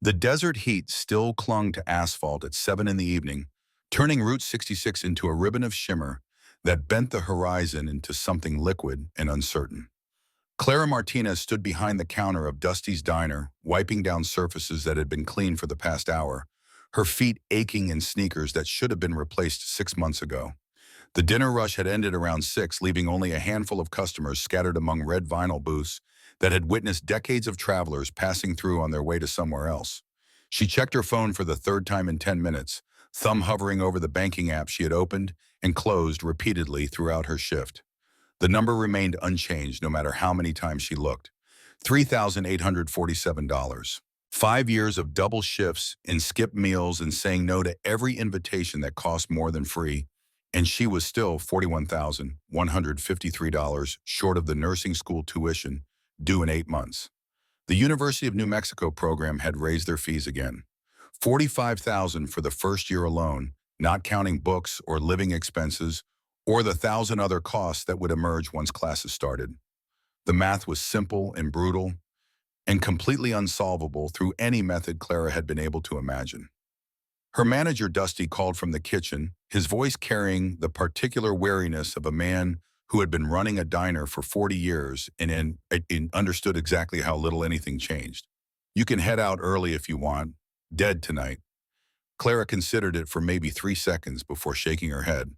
The desert heat still clung to asphalt at 7 in the evening, turning Route 66 into a ribbon of shimmer that bent the horizon into something liquid and uncertain. Clara Martinez stood behind the counter of Dusty's diner, wiping down surfaces that had been cleaned for the past hour, her feet aching in sneakers that should have been replaced 6 months ago. The dinner rush had ended around 6, leaving only a handful of customers scattered among red vinyl booths that had witnessed decades of travelers passing through on their way to somewhere else. She checked her phone for the third time in 10 minutes, thumb hovering over the banking app she had opened and closed repeatedly throughout her shift. The number remained unchanged no matter how many times she looked. $3,847. 5 years of double shifts and skipped meals and saying no to every invitation that cost more than free, and she was still $41,153 short of the nursing school tuition due in 8 months. The University of New Mexico program had raised their fees again. $45,000 for the first year alone, not counting books or living expenses or the thousand other costs that would emerge once classes started. The math was simple and brutal and completely unsolvable through any method Clara had been able to imagine. Her manager, Dusty, called from the kitchen, his voice carrying the particular wariness of a man who had been running a diner for 40 years and understood exactly how little anything changed. "You can head out early if you want. Dead tonight." Clara considered it for maybe 3 seconds before shaking her head.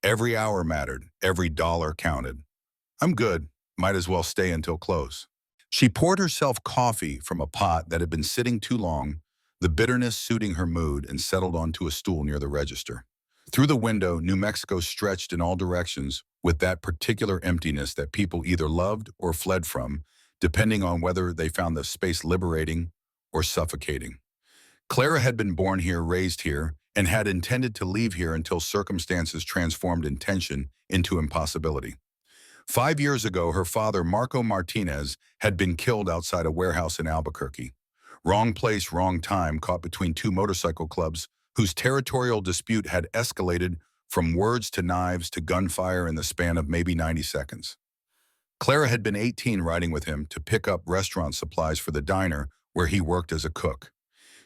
Every hour mattered. Every dollar counted. "I'm good. Might as well stay until close." She poured herself coffee from a pot that had been sitting too long, the bitterness suiting her mood, and settled onto a stool near the register. Through the window, New Mexico stretched in all directions with that particular emptiness that people either loved or fled from, depending on whether they found the space liberating or suffocating. Clara had been born here, raised here, and had intended to leave here until circumstances transformed intention into impossibility. 5 years ago, her father, Marco Martinez, had been killed outside a warehouse in Albuquerque. Wrong place, wrong time, caught between two motorcycle clubs whose territorial dispute had escalated from words to knives to gunfire in the span of maybe 90 seconds. Clara had been 18 riding with him to pick up restaurant supplies for the diner where he worked as a cook.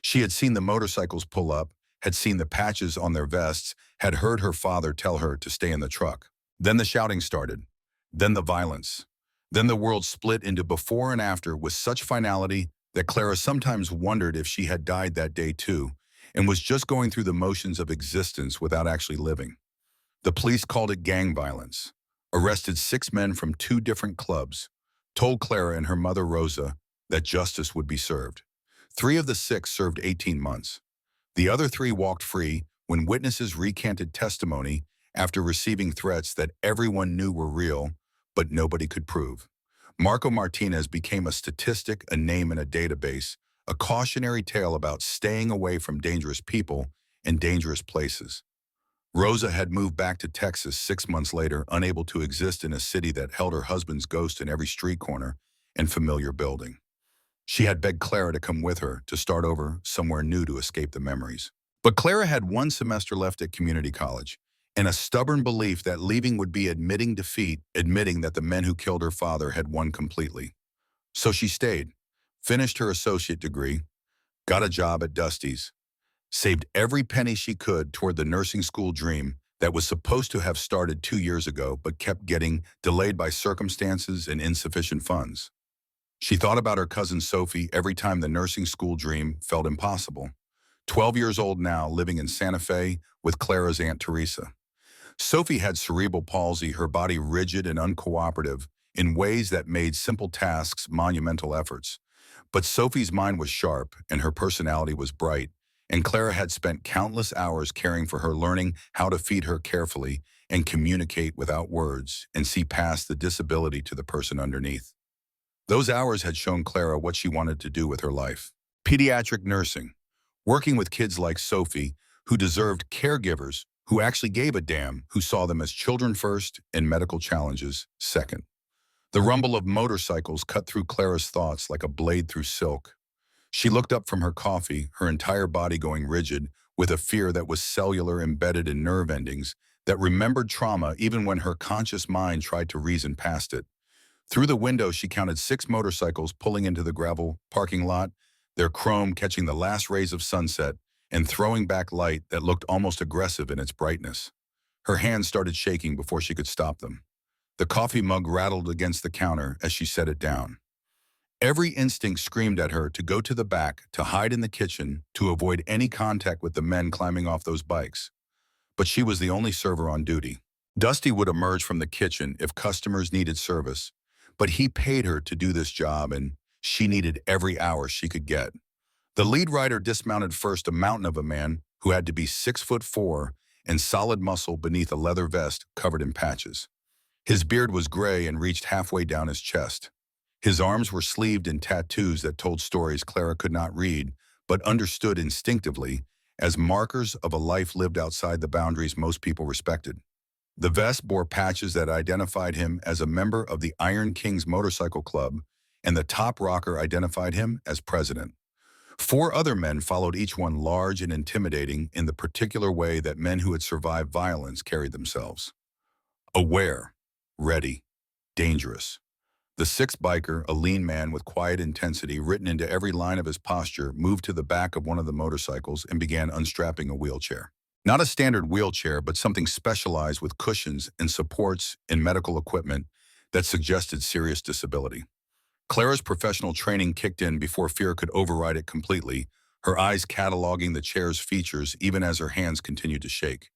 She had seen the motorcycles pull up, had seen the patches on their vests, had heard her father tell her to stay in the truck. Then the shouting started. Then the violence. Then the world split into before and after with such finality that Clara sometimes wondered if she had died that day too, and was just going through the motions of existence without actually living. The police called it gang violence, arrested 6 men from 2 different clubs, told Clara and her mother Rosa that justice would be served. 3 of the 6 served 18 months. The other 3 walked free when witnesses recanted testimony after receiving threats that everyone knew were real, but nobody could prove. Marco Martinez became a statistic, a name in a database, a cautionary tale about staying away from dangerous people and dangerous places. Rosa had moved back to Texas 6 months later, unable to exist in a city that held her husband's ghost in every street corner and familiar building. She had begged Clara to come with her to start over somewhere new to escape the memories. But Clara had 1 semester left at community college, and a stubborn belief that leaving would be admitting defeat, admitting that the men who killed her father had won completely. So she stayed, finished her associate degree, got a job at Dusty's, saved every penny she could toward the nursing school dream that was supposed to have started 2 years ago but kept getting delayed by circumstances and insufficient funds. She thought about her cousin Sophie every time the nursing school dream felt impossible. 12 years old now, living in Santa Fe with Clara's Aunt Teresa. Sophie had cerebral palsy, her body rigid and uncooperative in ways that made simple tasks monumental efforts. But Sophie's mind was sharp and her personality was bright, and Clara had spent countless hours caring for her, learning how to feed her carefully and communicate without words and see past the disability to the person underneath. Those hours had shown Clara what she wanted to do with her life. Pediatric nursing, working with kids like Sophie who deserved caregivers who actually gave a damn, who saw them as children first and medical challenges second. The rumble of motorcycles cut through Clara's thoughts like a blade through silk. She looked up from her coffee, her entire body going rigid, with a fear that was cellular, embedded in nerve endings, that remembered trauma even when her conscious mind tried to reason past it. Through the window, she counted 6 motorcycles pulling into the gravel parking lot, their chrome catching the last rays of sunset and throwing back light that looked almost aggressive in its brightness. Her hands started shaking before she could stop them. The coffee mug rattled against the counter as she set it down. Every instinct screamed at her to go to the back, to hide in the kitchen, to avoid any contact with the men climbing off those bikes. But she was the only server on duty. Dusty would emerge from the kitchen if customers needed service, but he paid her to do this job and she needed every hour she could get. The lead rider dismounted first, a mountain of a man who had to be 6'4" and solid muscle beneath a leather vest covered in patches. His beard was gray and reached halfway down his chest. His arms were sleeved in tattoos that told stories Clara could not read, but understood instinctively as markers of a life lived outside the boundaries most people respected. The vest bore patches that identified him as a member of the Iron Kings Motorcycle Club, and the top rocker identified him as president. 4 other men followed, each one large and intimidating in the particular way that men who had survived violence carried themselves. Aware, ready, dangerous. The 6th biker, a lean man with quiet intensity written into every line of his posture, moved to the back of one of the motorcycles and began unstrapping a wheelchair. Not a standard wheelchair, but something specialized with cushions and supports and medical equipment that suggested serious disability. Clara's professional training kicked in before fear could override it completely, her eyes cataloging the chair's features even as her hands continued to shake.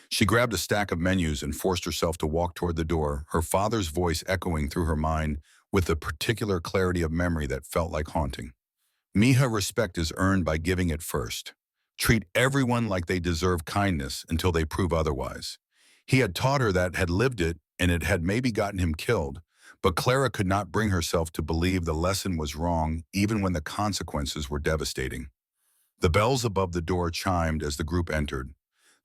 She grabbed a stack of menus and forced herself to walk toward the door, her father's voice echoing through her mind with a particular clarity of memory that felt like haunting. Mija, respect is earned by giving it first. Treat everyone like they deserve kindness until they prove otherwise. He had taught her that, had lived it, and it had maybe gotten him killed, but Clara could not bring herself to believe the lesson was wrong even when the consequences were devastating. The bells above the door chimed as the group entered.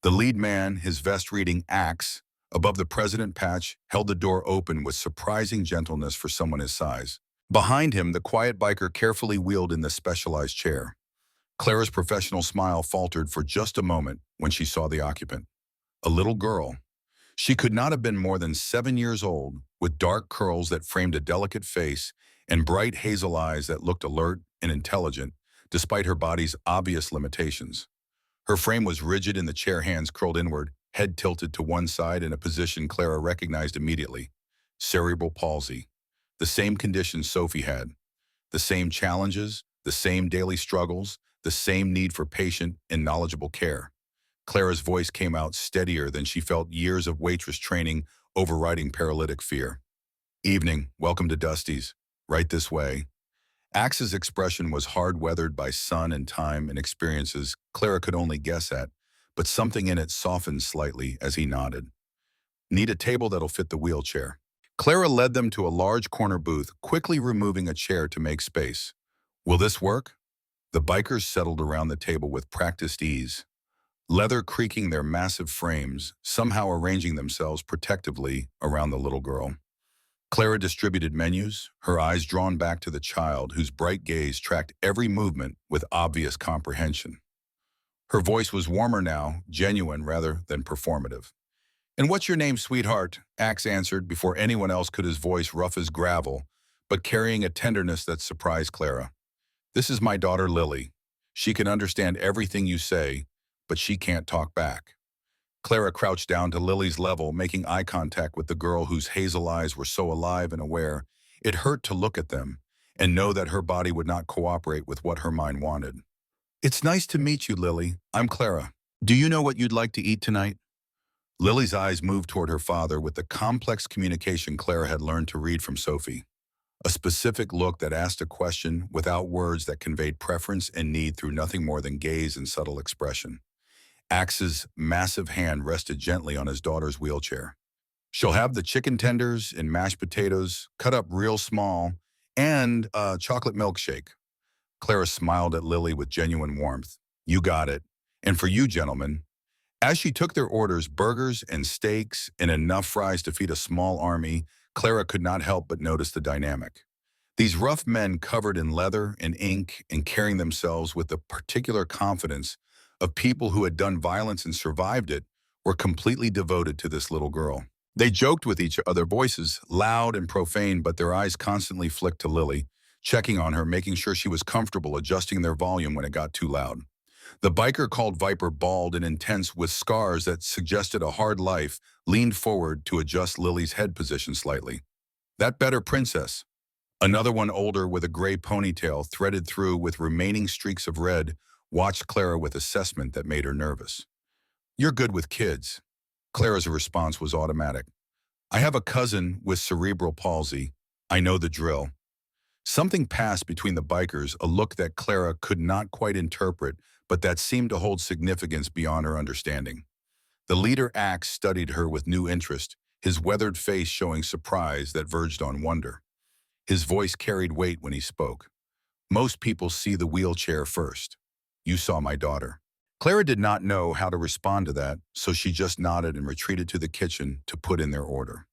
The lead man, his vest reading Axe, above the president patch, held the door open with surprising gentleness for someone his size. Behind him, the quiet biker carefully wheeled in the specialized chair. Clara's professional smile faltered for just a moment when she saw the occupant. A little girl. She could not have been more than 7 years old, with dark curls that framed a delicate face and bright hazel eyes that looked alert and intelligent, despite her body's obvious limitations. Her frame was rigid in the chair, hands curled inward, head tilted to one side in a position Clara recognized immediately. Cerebral palsy. The same condition Sophie had. The same challenges, the same daily struggles, the same need for patient and knowledgeable care. Clara's voice came out steadier than she felt years of waitress training overriding paralytic fear. Evening, welcome to Dusty's. Right this way. Axe's expression was hard-weathered by sun and time and experiences Clara could only guess at, but something in it softened slightly as he nodded. Need a table that'll fit the wheelchair. Clara led them to a large corner booth, quickly removing a chair to make space. Will this work? The bikers settled around the table with practiced ease, leather creaking their massive frames, somehow arranging themselves protectively around the little girl. Clara distributed menus, her eyes drawn back to the child whose bright gaze tracked every movement with obvious comprehension. Her voice was warmer now, genuine rather than performative. "And what's your name, sweetheart?" Axe answered before anyone else could, his voice rough as gravel, but carrying a tenderness that surprised Clara. "This is my daughter Lily. She can understand everything you say, but she can't talk back." Clara crouched down to Lily's level, making eye contact with the girl whose hazel eyes were so alive and aware. It hurt to look at them and know that her body would not cooperate with what her mind wanted. "It's nice to meet you, Lily. I'm Clara. Do you know what you'd like to eat tonight?" Lily's eyes moved toward her father with the complex communication Clara had learned to read from Sophie. A specific look that asked a question without words, that conveyed preference and need through nothing more than gaze and subtle expression. Axe's massive hand rested gently on his daughter's wheelchair. "She'll have the chicken tenders and mashed potatoes, cut up real small, and a chocolate milkshake." Clara smiled at Lily with genuine warmth. "You got it. And for you, gentlemen." As she took their orders, burgers and steaks and enough fries to feed a small army, Clara could not help but notice the dynamic. These rough men covered in leather and ink and carrying themselves with the particular confidence of people who had done violence and survived it were completely devoted to this little girl. They joked with each other, voices loud and profane, but their eyes constantly flicked to Lily, checking on her, making sure she was comfortable, adjusting their volume when it got too loud. The biker called Viper, bald and intense with scars that suggested a hard life, leaned forward to adjust Lily's head position slightly. That better, princess? Another one, older with a gray ponytail threaded through with remaining streaks of red, watched Clara with assessment that made her nervous. You're good with kids. Clara's response was automatic. I have a cousin with cerebral palsy. I know the drill. Something passed between the bikers, a look that Clara could not quite interpret, but that seemed to hold significance beyond her understanding. The leader Axe studied her with new interest, his weathered face showing surprise that verged on wonder. His voice carried weight when he spoke. Most people see the wheelchair first. You saw my daughter. Clara did not know how to respond to that, so she just nodded and retreated to the kitchen to put in their order.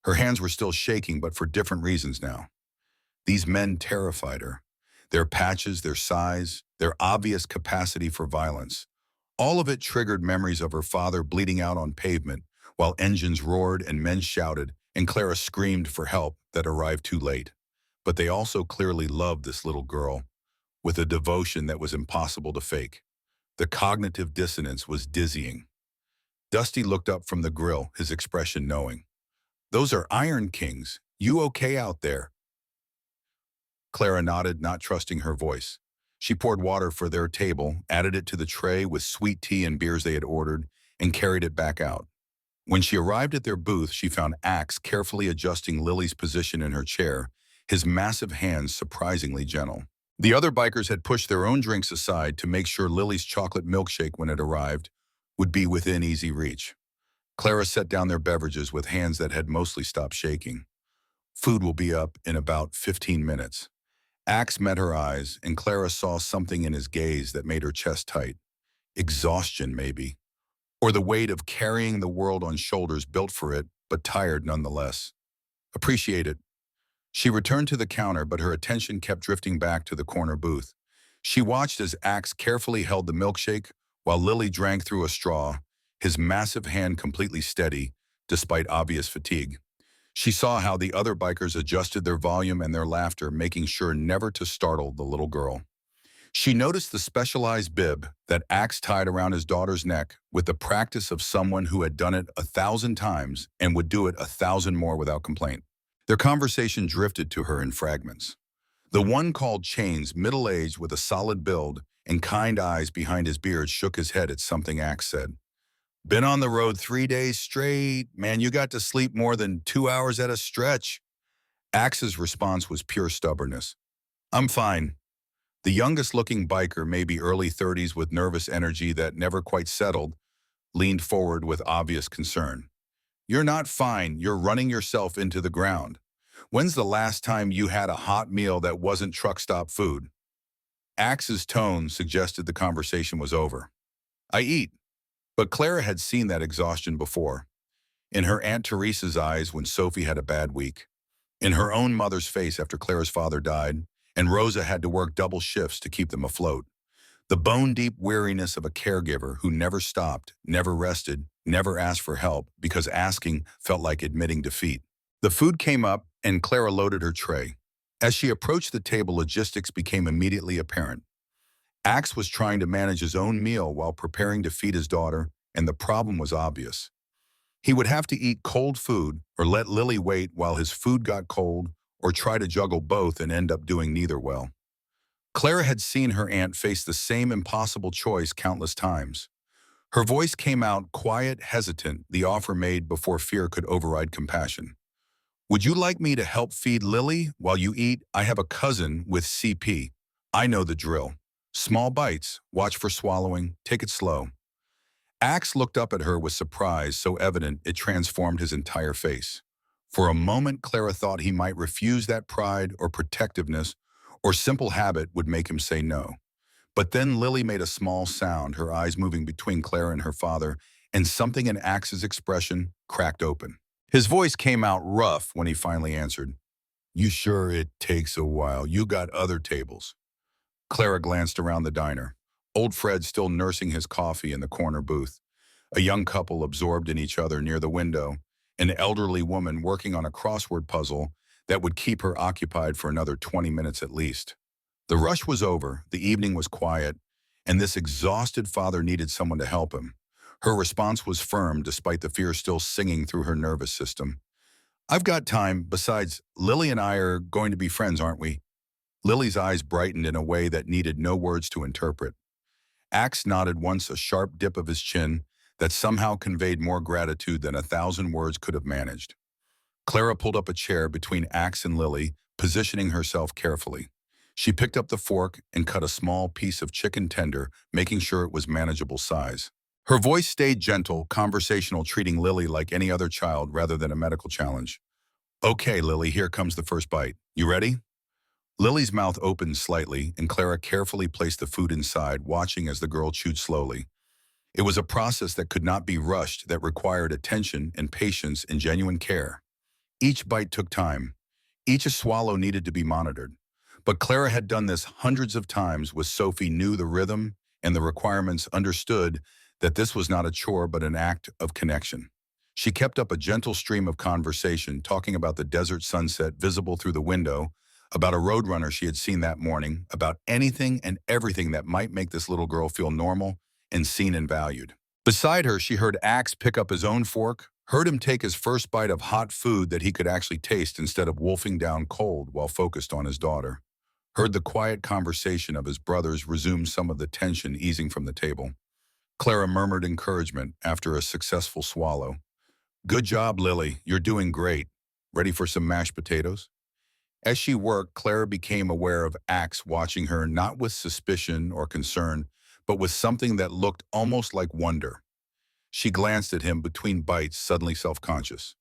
Her hands were still shaking, but for different reasons now. These men terrified her. Their patches, their size, their obvious capacity for violence. All of it triggered memories of her father bleeding out on pavement while engines roared and men shouted and Clara screamed for help that arrived too late. But they also clearly loved this little girl with a devotion that was impossible to fake. The cognitive dissonance was dizzying. Dusty looked up from the grill, his expression knowing. Those are Iron Kings. You okay out there? Clara nodded, not trusting her voice. She poured water for their table, added it to the tray with sweet tea and beers they had ordered, and carried it back out. When she arrived at their booth, she found Axe carefully adjusting Lily's position in her chair, his massive hands surprisingly gentle. The other bikers had pushed their own drinks aside to make sure Lily's chocolate milkshake, when it arrived, would be within easy reach. Clara set down their beverages with hands that had mostly stopped shaking. Food will be up in about 15 minutes. Axe met her eyes, and Clara saw something in his gaze that made her chest tight. Exhaustion, maybe. Or the weight of carrying the world on shoulders built for it, but tired nonetheless. Appreciate it. She returned to the counter, but her attention kept drifting back to the corner booth. She watched as Axe carefully held the milkshake while Lily drank through a straw, his massive hand completely steady, despite obvious fatigue. She saw how the other bikers adjusted their volume and their laughter, making sure never to startle the little girl. She noticed the specialized bib that Axe tied around his daughter's neck with the practice of someone who had done it 1,000 times and would do it 1,000 more without complaint. Their conversation drifted to her in fragments. The one called Chains, middle-aged with a solid build and kind eyes behind his beard, shook his head at something Axe said. Been on the road 3 days straight. Man, you got to sleep more than 2 hours at a stretch. Axe's response was pure stubbornness. I'm fine. The youngest-looking biker, maybe early 30s with nervous energy that never quite settled, leaned forward with obvious concern. You're not fine. You're running yourself into the ground. When's the last time you had a hot meal that wasn't truck stop food? Axe's tone suggested the conversation was over. I eat. But Clara had seen that exhaustion before. In her Aunt Teresa's eyes when Sophie had a bad week. In her own mother's face after Clara's father died, and Rosa had to work double shifts to keep them afloat. The bone-deep weariness of a caregiver who never stopped, never rested, never asked for help because asking felt like admitting defeat. The food came up, and Clara loaded her tray. As she approached the table, logistics became immediately apparent. Axe was trying to manage his own meal while preparing to feed his daughter, and the problem was obvious. He would have to eat cold food or let Lily wait while his food got cold, or try to juggle both and end up doing neither well. Clara had seen her aunt face the same impossible choice countless times. Her voice came out quiet, hesitant, the offer made before fear could override compassion. Would you like me to help feed Lily while you eat? I have a cousin with CP. I know the drill. Small bites, watch for swallowing, take it slow. Axe looked up at her with surprise so evident it transformed his entire face. For a moment, Clara thought he might refuse that pride or protectiveness or simple habit would make him say no. But then Lily made a small sound, her eyes moving between Clara and her father, and something in Axe's expression cracked open. His voice came out rough when he finally answered, You sure it takes a while? You got other tables. Clara glanced around the diner. Old Fred still nursing his coffee in the corner booth. A young couple absorbed in each other near the window. An elderly woman working on a crossword puzzle that would keep her occupied for another 20 minutes at least. The rush was over, the evening was quiet, and this exhausted father needed someone to help him. Her response was firm despite the fear still singing through her nervous system. "I've got time. Besides, Lily and I are going to be friends, aren't we?" Lily's eyes brightened in a way that needed no words to interpret. Axe nodded once, a sharp dip of his chin that somehow conveyed more gratitude than 1,000 words could have managed. Clara pulled up a chair between Axe and Lily, positioning herself carefully. She picked up the fork and cut a small piece of chicken tender, making sure it was manageable size. Her voice stayed gentle, conversational, treating Lily like any other child rather than a medical challenge. "Okay, Lily, here comes the first bite. You ready?" Lily's mouth opened slightly, and Clara carefully placed the food inside, watching as the girl chewed slowly. It was a process that could not be rushed, that required attention and patience and genuine care. Each bite took time. Each swallow needed to be monitored. But Clara had done this hundreds of times with Sophie, knew the rhythm and the requirements, understood that this was not a chore but an act of connection. She kept up a gentle stream of conversation, talking about the desert sunset visible through the window, about a roadrunner she had seen that morning, about anything and everything that might make this little girl feel normal and seen and valued. Beside her, she heard Axe pick up his own fork, heard him take his first bite of hot food that he could actually taste instead of wolfing down cold while focused on his daughter. Heard the quiet conversation of his brothers, resume some of the tension easing from the table. Clara murmured encouragement after a successful swallow. "Good job, Lily. You're doing great. Ready for some mashed potatoes?" As she worked, Clara became aware of Axe watching her, not with suspicion or concern, but with something that looked almost like wonder. She glanced at him between bites, suddenly self-conscious.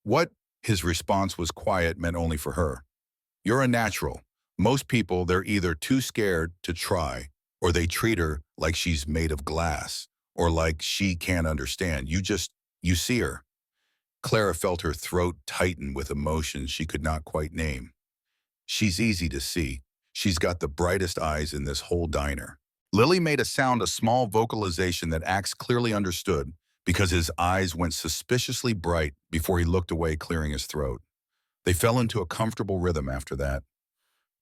What his response was quiet meant only for her. "You're a natural. Most people, they're either too scared to try, or they treat her like she's made of glass, or like she can't understand. You see her." Clara felt her throat tighten with emotions she could not quite name. "She's easy to see. She's got the brightest eyes in this whole diner." Lily made a sound, a small vocalization that Axe clearly understood, because his eyes went suspiciously bright before he looked away, clearing his throat. They fell into a comfortable rhythm after that.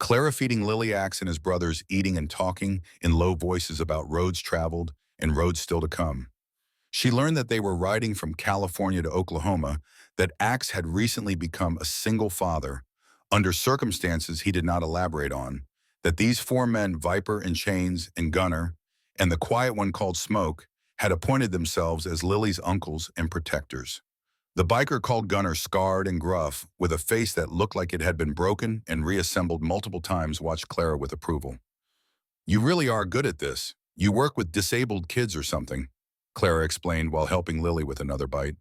Clara feeding Lily, Axe and his brothers, eating and talking in low voices about roads traveled and roads still to come. She learned that they were riding from California to Oklahoma, that Axe had recently become a single father, under circumstances he did not elaborate on, that these four men, Viper and Chains and Gunner, and the quiet one called Smoke, had appointed themselves as Lily's uncles and protectors. The biker called Gunner, scarred and gruff, with a face that looked like it had been broken and reassembled multiple times, watched Clara with approval. "You really are good at this. You work with disabled kids or something," Clara explained while helping Lily with another bite.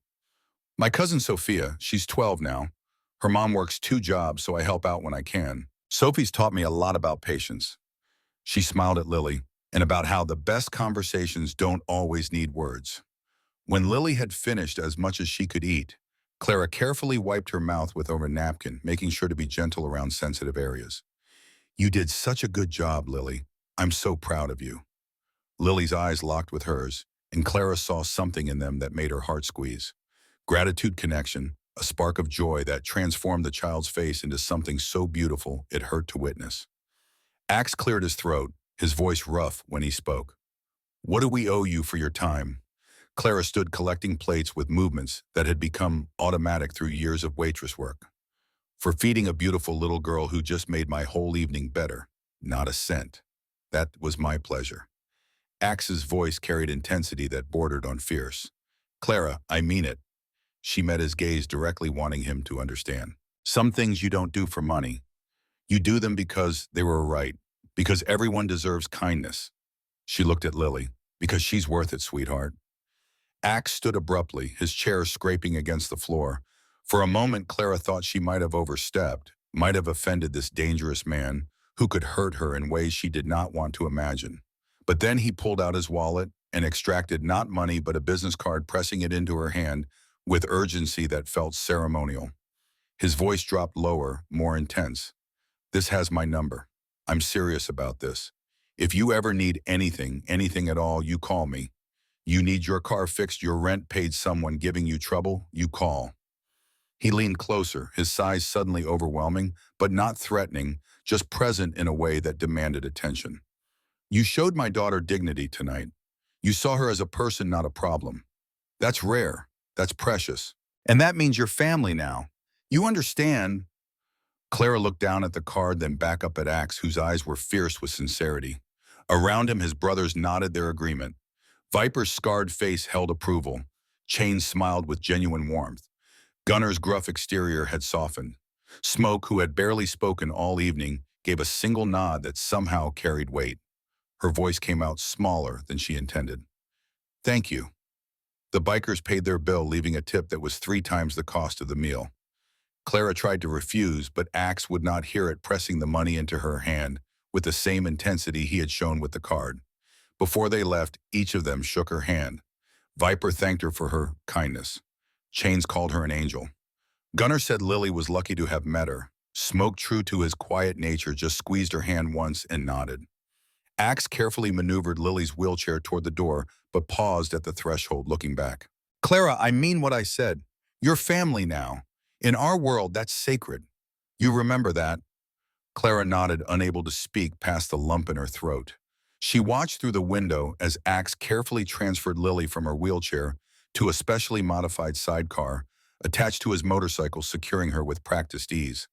"My cousin Sophia, she's 12 now. Her mom works 2 jobs, so I help out when I can. Sophie's taught me a lot about patience." She smiled at Lily, and about how the best conversations don't always need words. When Lily had finished as much as she could eat, Clara carefully wiped her mouth with a napkin, making sure to be gentle around sensitive areas. "You did such a good job, Lily. I'm so proud of you." Lily's eyes locked with hers, and Clara saw something in them that made her heart squeeze. Gratitude, connection, a spark of joy that transformed the child's face into something so beautiful it hurt to witness. Axe cleared his throat, his voice rough when he spoke. "What do we owe you for your time?" Clara stood collecting plates with movements that had become automatic through years of waitress work. "For feeding a beautiful little girl who just made my whole evening better. Not a cent. That was my pleasure." Axe's voice carried intensity that bordered on fierce. "Clara, I mean it." She met his gaze directly, wanting him to understand. "Some things you don't do for money. You do them because they were right, because everyone deserves kindness." She looked at Lily. "Because she's worth it, sweetheart." Axe stood abruptly, his chair scraping against the floor. For a moment, Clara thought she might have overstepped, might have offended this dangerous man who could hurt her in ways she did not want to imagine. But then he pulled out his wallet and extracted not money but a business card, pressing it into her hand with urgency that felt ceremonial. His voice dropped lower, more intense. "This has my number. I'm serious about this. If you ever need anything, anything at all, you call me. You need your car fixed, your rent paid, someone giving you trouble, you call." He leaned closer, his size suddenly overwhelming, but not threatening, just present in a way that demanded attention. You showed my daughter dignity tonight. You saw her as a person, not a problem. That's rare. That's precious. And that means you're family now. You understand. Clara looked down at the card, then back up at Axe, whose eyes were fierce with sincerity. Around him, his brothers nodded their agreement. Viper's scarred face held approval. Chain smiled with genuine warmth. Gunner's gruff exterior had softened. Smoke, who had barely spoken all evening, gave a single nod that somehow carried weight. Her voice came out smaller than she intended. Thank you. The bikers paid their bill, leaving a tip that was 3 times the cost of the meal. Clara tried to refuse, but Axe would not hear it, pressing the money into her hand with the same intensity he had shown with the card. Before they left, each of them shook her hand. Viper thanked her for her kindness. Chains called her an angel. Gunner said Lily was lucky to have met her. Smoke, true to his quiet nature, just squeezed her hand once and nodded. Axe carefully maneuvered Lily's wheelchair toward the door, but paused at the threshold, looking back. Clara, I mean what I said. You're family now. In our world, that's sacred. You remember that? Clara nodded, unable to speak past the lump in her throat. She watched through the window as Axe carefully transferred Lily from her wheelchair to a specially modified sidecar attached to his motorcycle, securing her with practiced ease.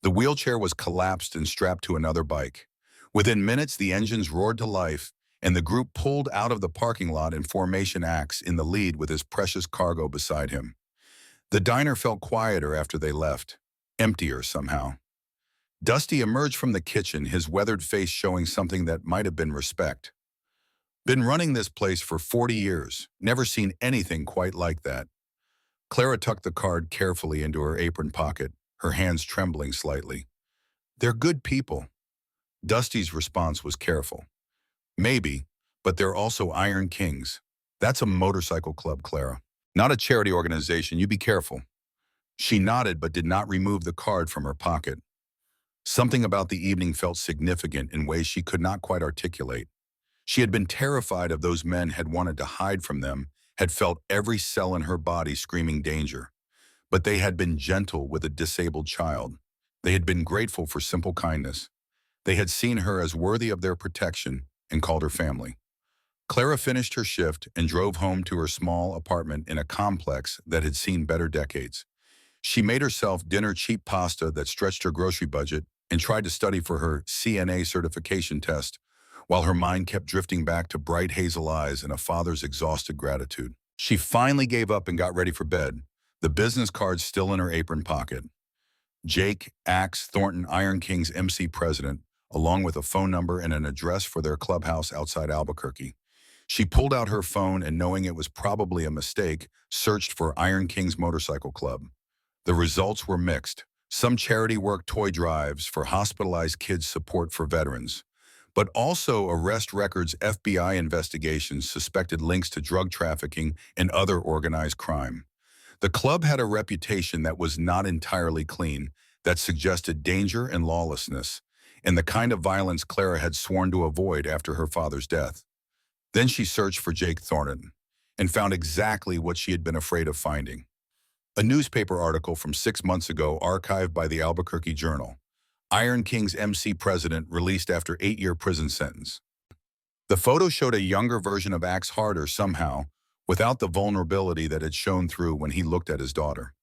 The wheelchair was collapsed and strapped to another bike. Within minutes, the engines roared to life, and the group pulled out of the parking lot in formation, Axe in the lead with his precious cargo beside him. The diner felt quieter after they left, emptier somehow. Dusty emerged from the kitchen, his weathered face showing something that might have been respect. Been running this place for 40 years, never seen anything quite like that. Clara tucked the card carefully into her apron pocket, her hands trembling slightly. They're good people. Dusty's response was careful. Maybe, but they're also Iron Kings. That's a motorcycle club, Clara. Not a charity organization, you be careful. She nodded but did not remove the card from her pocket. Something about the evening felt significant in ways she could not quite articulate. She had been terrified of those men, had wanted to hide from them, had felt every cell in her body screaming danger. But they had been gentle with a disabled child. They had been grateful for simple kindness. They had seen her as worthy of their protection and called her family. Clara finished her shift and drove home to her small apartment in a complex that had seen better decades. She made herself dinner, cheap pasta that stretched her grocery budget, and tried to study for her CNA certification test, while her mind kept drifting back to bright hazel eyes and a father's exhausted gratitude. She finally gave up and got ready for bed, the business card still in her apron pocket. Jake, Axe, Thornton, Iron King's MC president, along with a phone number and an address for their clubhouse outside Albuquerque. She pulled out her phone and, knowing it was probably a mistake, searched for Iron King's Motorcycle Club. The results were mixed. Some charity work, toy drives for hospitalized kids, support for veterans, but also arrest records, FBI investigations, suspected links to drug trafficking and other organized crime. The club had a reputation that was not entirely clean, that suggested danger and lawlessness, and the kind of violence Clara had sworn to avoid after her father's death. Then she searched for Jake Thornton and found exactly what she had been afraid of finding. A newspaper article from 6 months ago archived by the Albuquerque Journal. Iron King's MC president released after 8-year prison sentence. The photo showed a younger version of Axe, harder somehow, without the vulnerability that had shown through when he looked at his daughter.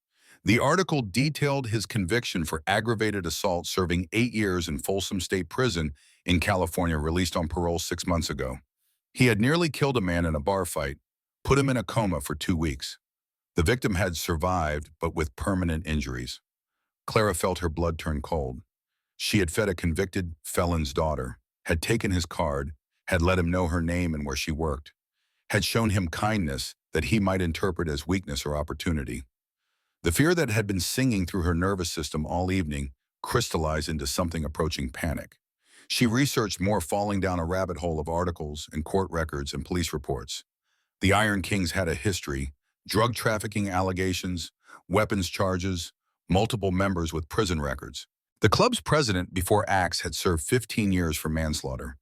The article detailed his conviction for aggravated assault, serving 8 years in Folsom State Prison in California, released on parole 6 months ago. He had nearly killed a man in a bar fight, put him in a coma for 2 weeks. The victim had survived, but with permanent injuries. Clara felt her blood turn cold. She had fed a convicted felon's daughter, had taken his card, had let him know her name and where she worked, had shown him kindness that he might interpret as weakness or opportunity. The fear that had been singing through her nervous system all evening crystallized into something approaching panic. She researched more, falling down a rabbit hole of articles and court records and police reports. The Iron Kings had a history: drug trafficking allegations, weapons charges, multiple members with prison records. The club's president before Axe had served 15 years for manslaughter.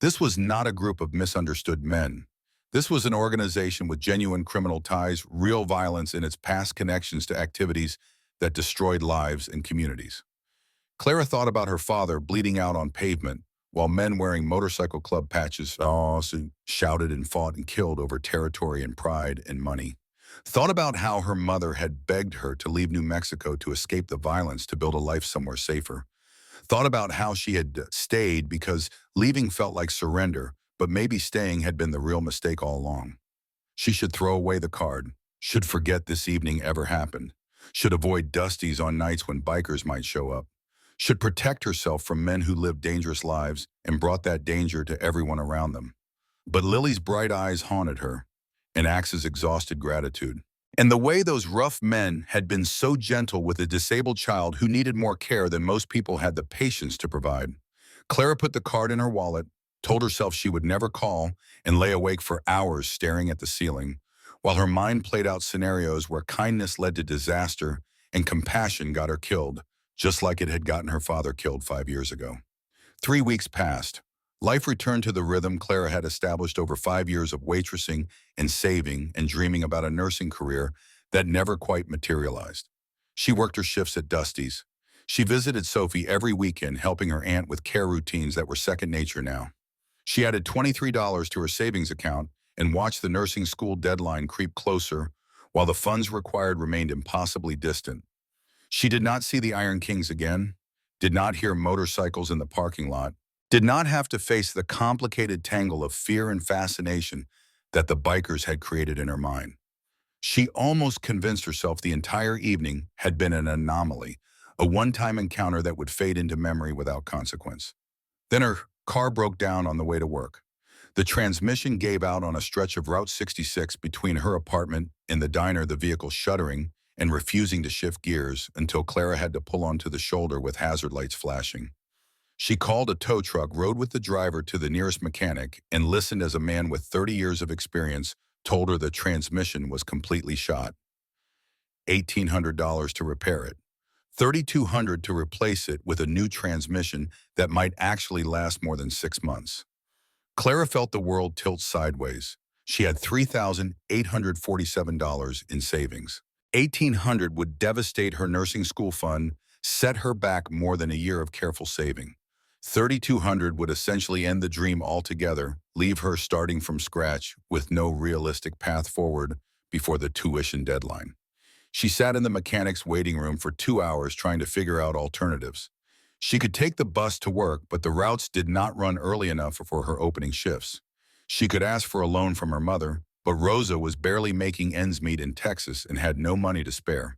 This was not a group of misunderstood men. This was an organization with genuine criminal ties, real violence in its past, connections to activities that destroyed lives and communities. Clara thought about her father bleeding out on pavement while men wearing motorcycle club patches shouted and fought and killed over territory and pride and money. Thought about how her mother had begged her to leave New Mexico to escape the violence to build a life somewhere safer. Thought about how she had stayed because leaving felt like surrender, but maybe staying had been the real mistake all along. She should throw away the card, should forget this evening ever happened, should avoid Dusty's on nights when bikers might show up, should protect herself from men who lived dangerous lives and brought that danger to everyone around them. But Lily's bright eyes haunted her, and Axe's exhausted gratitude. And the way those rough men had been so gentle with a disabled child who needed more care than most people had the patience to provide. Clara put the card in her wallet, told herself she would never call, and lay awake for hours staring at the ceiling, while her mind played out scenarios where kindness led to disaster and compassion got her killed, just like it had gotten her father killed 5 years ago. 3 weeks passed. Life returned to the rhythm Clara had established over 5 years of waitressing and saving and dreaming about a nursing career that never quite materialized. She worked her shifts at Dusty's. She visited Sophie every weekend, helping her aunt with care routines that were second nature now. She added $23 to her savings account and watched the nursing school deadline creep closer while the funds required remained impossibly distant. She did not see the Iron Kings again, did not hear motorcycles in the parking lot, did not have to face the complicated tangle of fear and fascination that the bikers had created in her mind. She almost convinced herself the entire evening had been an anomaly, a one-time encounter that would fade into memory without consequence. Then her car broke down on the way to work. The transmission gave out on a stretch of Route 66 between her apartment and the diner, the vehicle shuddering and refusing to shift gears until Clara had to pull onto the shoulder with hazard lights flashing. She called a tow truck, rode with the driver to the nearest mechanic, and listened as a man with 30 years of experience told her the transmission was completely shot. $1,800 to repair it. $3,200 to replace it with a new transmission that might actually last more than 6 months. Clara felt the world tilt sideways. She had $3,847 in savings. $1,800 would devastate her nursing school fund, set her back more than a year of careful saving. $3,200 would essentially end the dream altogether, leave her starting from scratch with no realistic path forward before the tuition deadline. She sat in the mechanic's waiting room for 2 hours trying to figure out alternatives. She could take the bus to work, but the routes did not run early enough for her opening shifts. She could ask for a loan from her mother, but Rosa was barely making ends meet in Texas and had no money to spare.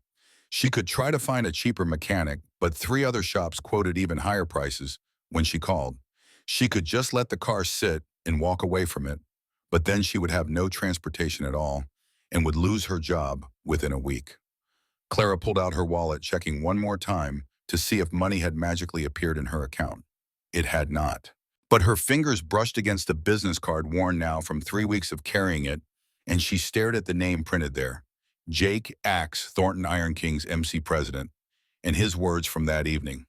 She could try to find a cheaper mechanic, but 3 other shops quoted even higher prices when she called. She could just let the car sit and walk away from it, but then she would have no transportation at all and would lose her job within a week. Clara pulled out her wallet, checking one more time to see if money had magically appeared in her account. It had not. But her fingers brushed against a business card worn now from 3 weeks of carrying it, and she stared at the name printed there. Jake Axe, Thornton Iron King's MC president, and his words from that evening.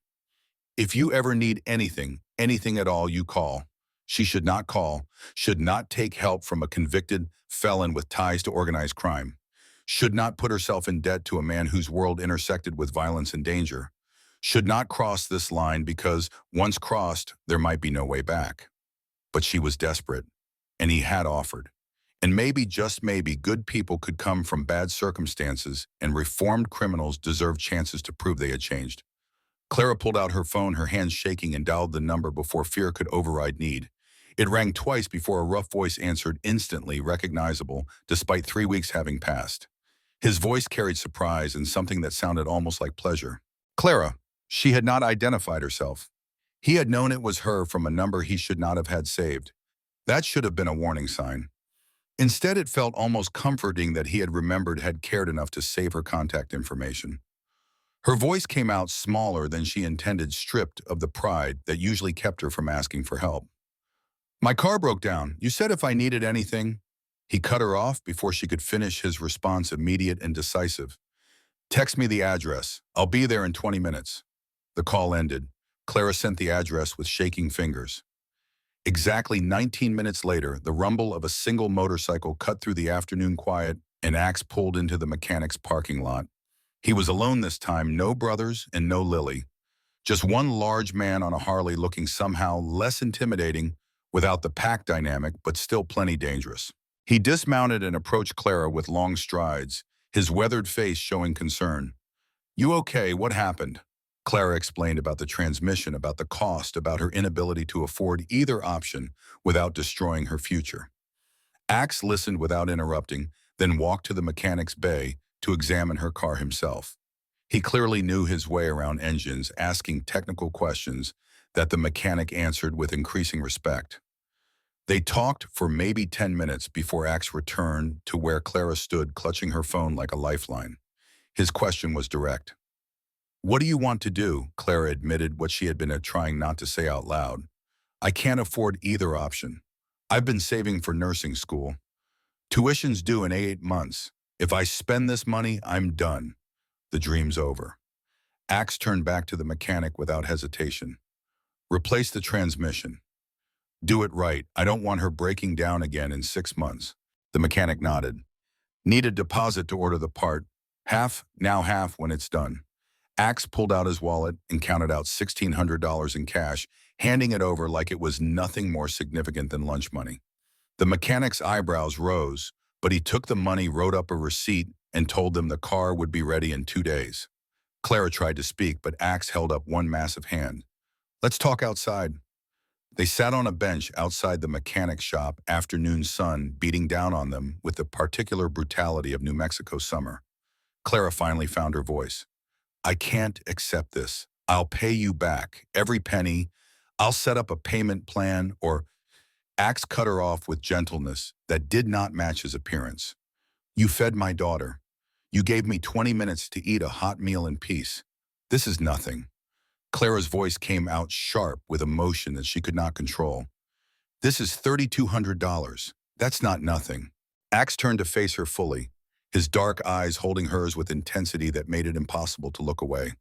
If you ever need anything, anything at all, you call. She should not call, should not take help from a convicted felon with ties to organized crime, should not put herself in debt to a man whose world intersected with violence and danger, should not cross this line because once crossed, there might be no way back. But she was desperate, and he had offered. And maybe, just maybe, good people could come from bad circumstances, and reformed criminals deserved chances to prove they had changed. Clara pulled out her phone, her hands shaking, and dialed the number before fear could override need. It rang twice before a rough voice answered, instantly recognizable, despite 3 weeks having passed. His voice carried surprise and something that sounded almost like pleasure. Clara. She had not identified herself. He had known it was her from a number he should not have had saved. That should have been a warning sign. Instead, it felt almost comforting that he had cared enough to save her contact information. Her voice came out smaller than she intended, stripped of the pride that usually kept her from asking for help. My car broke down. You said if I needed anything. He cut her off before she could finish, his response immediate and decisive. Text me the address. I'll be there in 20 minutes. The call ended. Clara sent the address with shaking fingers. Exactly 19 minutes later, the rumble of a single motorcycle cut through the afternoon quiet, and Axe pulled into the mechanic's parking lot. He was alone this time, no brothers and no Lily. Just one large man on a Harley looking somehow less intimidating without the pack dynamic, but still plenty dangerous. He dismounted and approached Clara with long strides, his weathered face showing concern. "You okay? What happened?" Clara explained about the transmission, about the cost, about her inability to afford either option without destroying her future. Axe listened without interrupting, then walked to the mechanic's bay to examine her car himself. He clearly knew his way around engines, asking technical questions that the mechanic answered with increasing respect. They talked for maybe 10 minutes before Axe returned to where Clara stood, clutching her phone like a lifeline. His question was direct. "What do you want to do?" Clara admitted what she had been trying not to say out loud. "I can't afford either option. I've been saving for nursing school. Tuition's due in 8 months. If I spend this money, I'm done. The dream's over." Axe turned back to the mechanic without hesitation. "Replace the transmission. Do it right. I don't want her breaking down again in 6 months." The mechanic nodded. "Need a deposit to order the part. Half, now half when it's done." Axe pulled out his wallet and counted out $1,600 in cash, handing it over like it was nothing more significant than lunch money. The mechanic's eyebrows rose, but he took the money, wrote up a receipt, and told them the car would be ready in 2 days. Clara tried to speak, but Axe held up one massive hand. "Let's talk outside." They sat on a bench outside the mechanic's shop, afternoon sun beating down on them with the particular brutality of New Mexico summer. Clara finally found her voice. "I can't accept this. I'll pay you back, every penny. I'll set up a payment plan," or Axe cut her off with gentleness that did not match his appearance. "You fed my daughter. You gave me 20 minutes to eat a hot meal in peace. This is nothing." Clara's voice came out sharp with emotion that she could not control. "This is $3,200. That's not nothing." Axe turned to face her fully, his dark eyes holding hers with intensity that made it impossible to look away.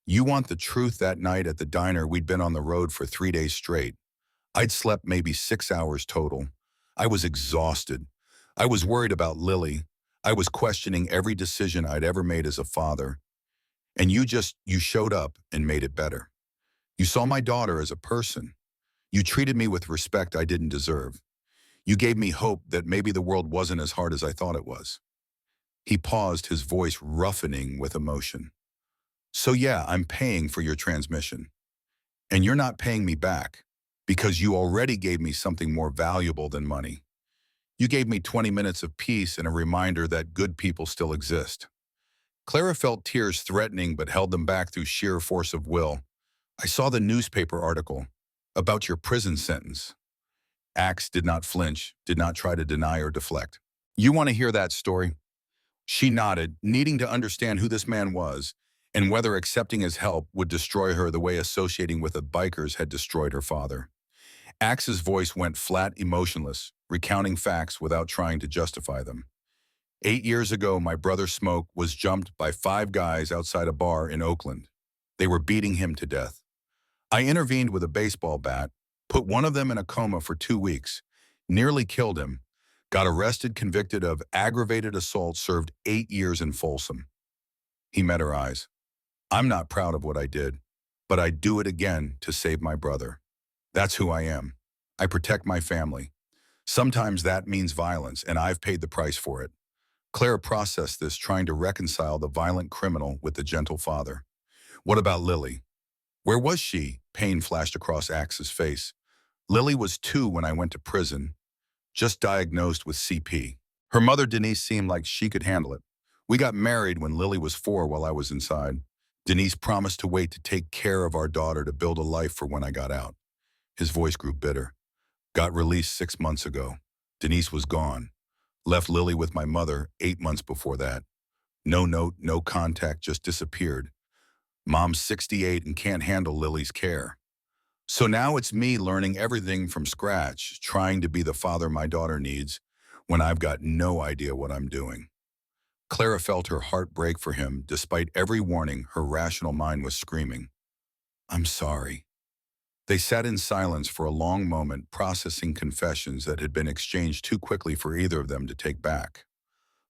"You want the truth? That night at the diner, we'd been on the road for 3 days straight. I'd slept maybe 6 hours total. I was exhausted. I was worried about Lily. I was questioning every decision I'd ever made as a father. And you showed up and made it better. You saw my daughter as a person. You treated me with respect I didn't deserve. You gave me hope that maybe the world wasn't as hard as I thought it was." He paused, his voice roughening with emotion. "So yeah, I'm paying for your transmission. And you're not paying me back, because you already gave me something more valuable than money. You gave me 20 minutes of peace and a reminder that good people still exist." Clara felt tears threatening but held them back through sheer force of will. "I saw the newspaper article about your prison sentence." Axe did not flinch, did not try to deny or deflect. "You want to hear that story?" She nodded, needing to understand who this man was and whether accepting his help would destroy her the way associating with the bikers had destroyed her father. Axe's voice went flat, emotionless, recounting facts without trying to justify them. 8 years ago, my brother Smoke was jumped by 5 guys outside a bar in Oakland. They were beating him to death. I intervened with a baseball bat, put one of them in a coma for 2 weeks, nearly killed him, got arrested, convicted of aggravated assault, served 8 years in Folsom. He met her eyes. "I'm not proud of what I did, but I'd do it again to save my brother. That's who I am. I protect my family. Sometimes that means violence, and I've paid the price for it." Clara processed this, trying to reconcile the violent criminal with the gentle father. "What about Lily? Where was she?" Pain flashed across Axe's face. "Lily was 2 when I went to prison, just diagnosed with CP. Her mother, Denise, seemed like she could handle it. We got married when Lily was 4 while I was inside. Denise promised to wait to take care of our daughter to build a life for when I got out." His voice grew bitter. "Got released 6 months ago. Denise was gone. Left Lily with my mother 8 months before that. No note, no contact, just disappeared. Mom's 68 and can't handle Lily's care. So now it's me learning everything from scratch, trying to be the father my daughter needs when I've got no idea what I'm doing." Clara felt her heart break for him. Despite every warning, her rational mind was screaming, "I'm sorry." They sat in silence for a long moment, processing confessions that had been exchanged too quickly for either of them to take back.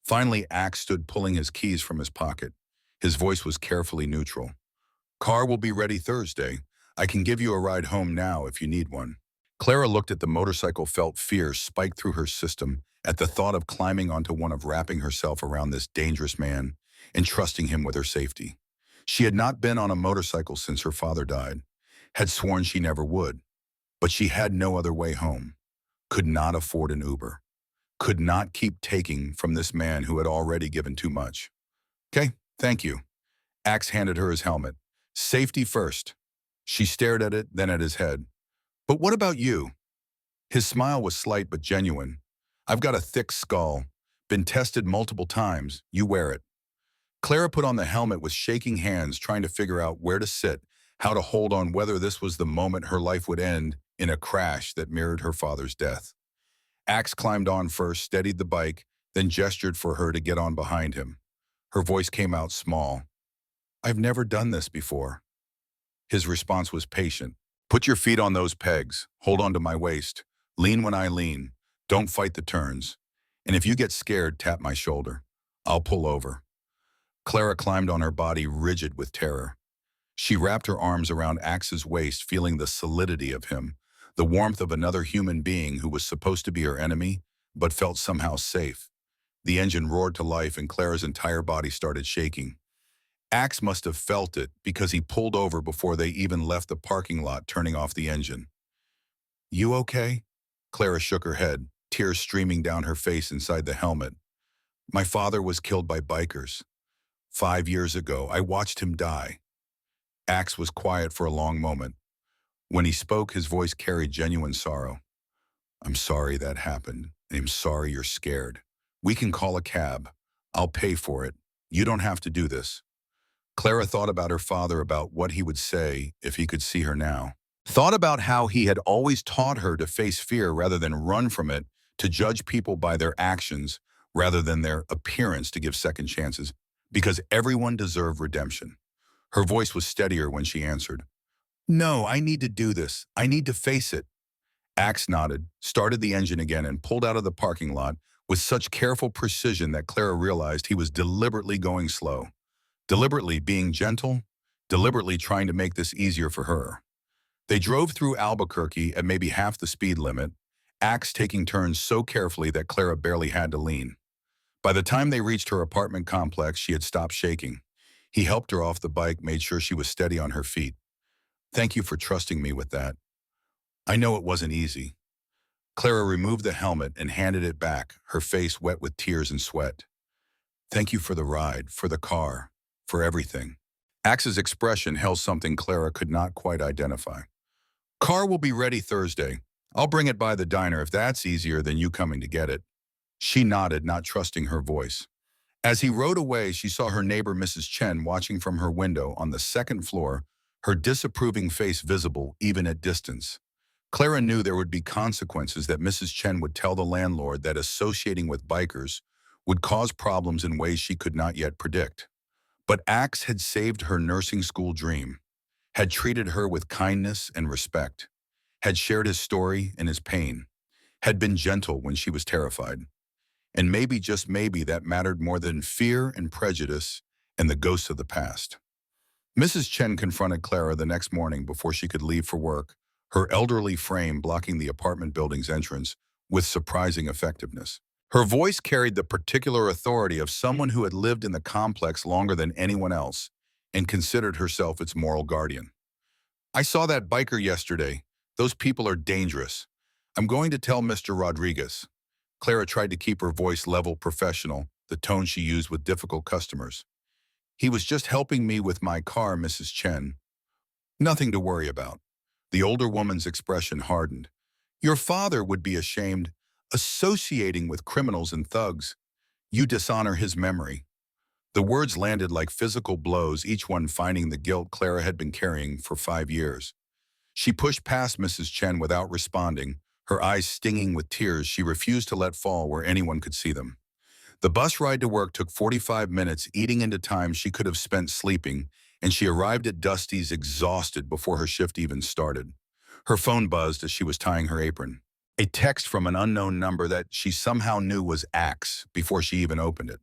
Finally, Axe stood, pulling his keys from his pocket. His voice was carefully neutral. Car will be ready Thursday. I can give you a ride home now if you need one. Clara looked at the motorcycle, felt fear spike through her system at the thought of climbing onto one, of wrapping herself around this dangerous man and trusting him with her safety. She had not been on a motorcycle since her father died, had sworn she never would, but she had no other way home, could not afford an Uber, could not keep taking from this man who had already given too much. Okay, thank you. Axe handed her his helmet. Safety first. She stared at it, then at his head. But what about you? His smile was slight but genuine. I've got a thick skull. Been tested multiple times. You wear it. Clara put on the helmet with shaking hands, trying to figure out where to sit, how to hold on, whether this was the moment her life would end in a crash that mirrored her father's death. Axe climbed on first, steadied the bike, then gestured for her to get on behind him. Her voice came out small. I've never done this before. His response was patient. Put your feet on those pegs. Hold on to my waist. Lean when I lean. Don't fight the turns. And if you get scared, tap my shoulder. I'll pull over. Clara climbed on her body, rigid with terror. She wrapped her arms around Axe's waist, feeling the solidity of him, the warmth of another human being who was supposed to be her enemy, but felt somehow safe. The engine roared to life and Clara's entire body started shaking. Axe must have felt it because he pulled over before they even left the parking lot, turning off the engine. You okay? Clara shook her head, tears streaming down her face inside the helmet. My father was killed by bikers. 5 years ago, I watched him die. Axe was quiet for a long moment. When he spoke, his voice carried genuine sorrow. I'm sorry that happened. I'm sorry you're scared. We can call a cab. I'll pay for it. You don't have to do this. Clara thought about her father, about what he would say if he could see her now. Thought about how he had always taught her to face fear rather than run from it, to judge people by their actions rather than their appearance, to give second chances, because everyone deserved redemption. Her voice was steadier when she answered. No, I need to do this. I need to face it. Axe nodded, started the engine again, and pulled out of the parking lot with such careful precision that Clara realized he was deliberately going slow. Deliberately being gentle, deliberately trying to make this easier for her. They drove through Albuquerque at maybe half the speed limit, Axe taking turns so carefully that Clara barely had to lean. By the time they reached her apartment complex, she had stopped shaking. He helped her off the bike, made sure she was steady on her feet. Thank you for trusting me with that. I know it wasn't easy. Clara removed the helmet and handed it back, her face wet with tears and sweat. Thank you for the ride, for the car, for everything. Axe's expression held something Clara could not quite identify. Car will be ready Thursday. I'll bring it by the diner if that's easier than you coming to get it. She nodded, not trusting her voice. As he rode away, she saw her neighbor Mrs. Chen watching from her window on the second floor, her disapproving face visible even at distance. Clara knew there would be consequences, that Mrs. Chen would tell the landlord that associating with bikers would cause problems in ways she could not yet predict. But Axe had saved her nursing school dream, had treated her with kindness and respect, had shared his story and his pain, had been gentle when she was terrified. And maybe, just maybe, that mattered more than fear and prejudice and the ghosts of the past. Mrs. Chen confronted Clara the next morning before she could leave for work, her elderly frame blocking the apartment building's entrance with surprising effectiveness. Her voice carried the particular authority of someone who had lived in the complex longer than anyone else and considered herself its moral guardian. I saw that biker yesterday. Those people are dangerous. I'm going to tell Mr. Rodriguez. Clara tried to keep her voice level, professional, the tone she used with difficult customers. He was just helping me with my car, Mrs. Chen. Nothing to worry about. The older woman's expression hardened. Your father would be ashamed associating with criminals and thugs. You dishonor his memory. The words landed like physical blows, each one finding the guilt Clara had been carrying for 5 years. She pushed past Mrs. Chen without responding, her eyes stinging with tears she refused to let fall where anyone could see them. The bus ride to work took 45 minutes, eating into time she could have spent sleeping, and she arrived at Dusty's exhausted before her shift even started. Her phone buzzed as she was tying her apron. A text from an unknown number that she somehow knew was Axe before she even opened it.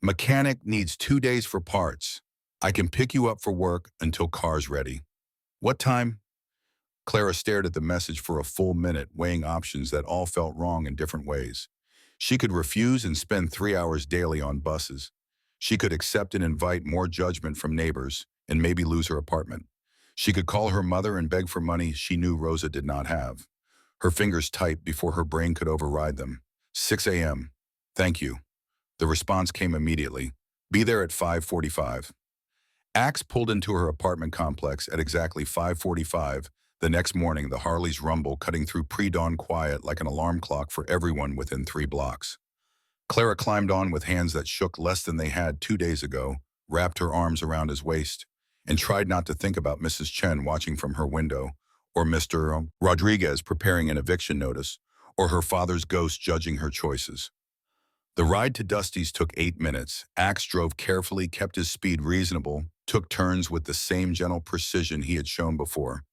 Mechanic needs 2 days for parts. I can pick you up for work until car's ready. What time? Clara stared at the message for a full minute, weighing options that all felt wrong in different ways. She could refuse and spend 3 hours daily on buses. She could accept and invite more judgment from neighbors and maybe lose her apartment. She could call her mother and beg for money she knew Rosa did not have. Her fingers typed before her brain could override them. 6 a.m. Thank you. The response came immediately. Be there at 5:45. Axe pulled into her apartment complex at exactly 5:45. The next morning, the Harleys rumble, cutting through pre-dawn quiet like an alarm clock for everyone within 3 blocks. Clara climbed on with hands that shook less than they had 2 days ago, wrapped her arms around his waist, and tried not to think about Mrs. Chen watching from her window, or Mr. Rodriguez preparing an eviction notice, or her father's ghost judging her choices. The ride to Dusty's took 8 minutes. Axe drove carefully, kept his speed reasonable, took turns with the same gentle precision he had shown before.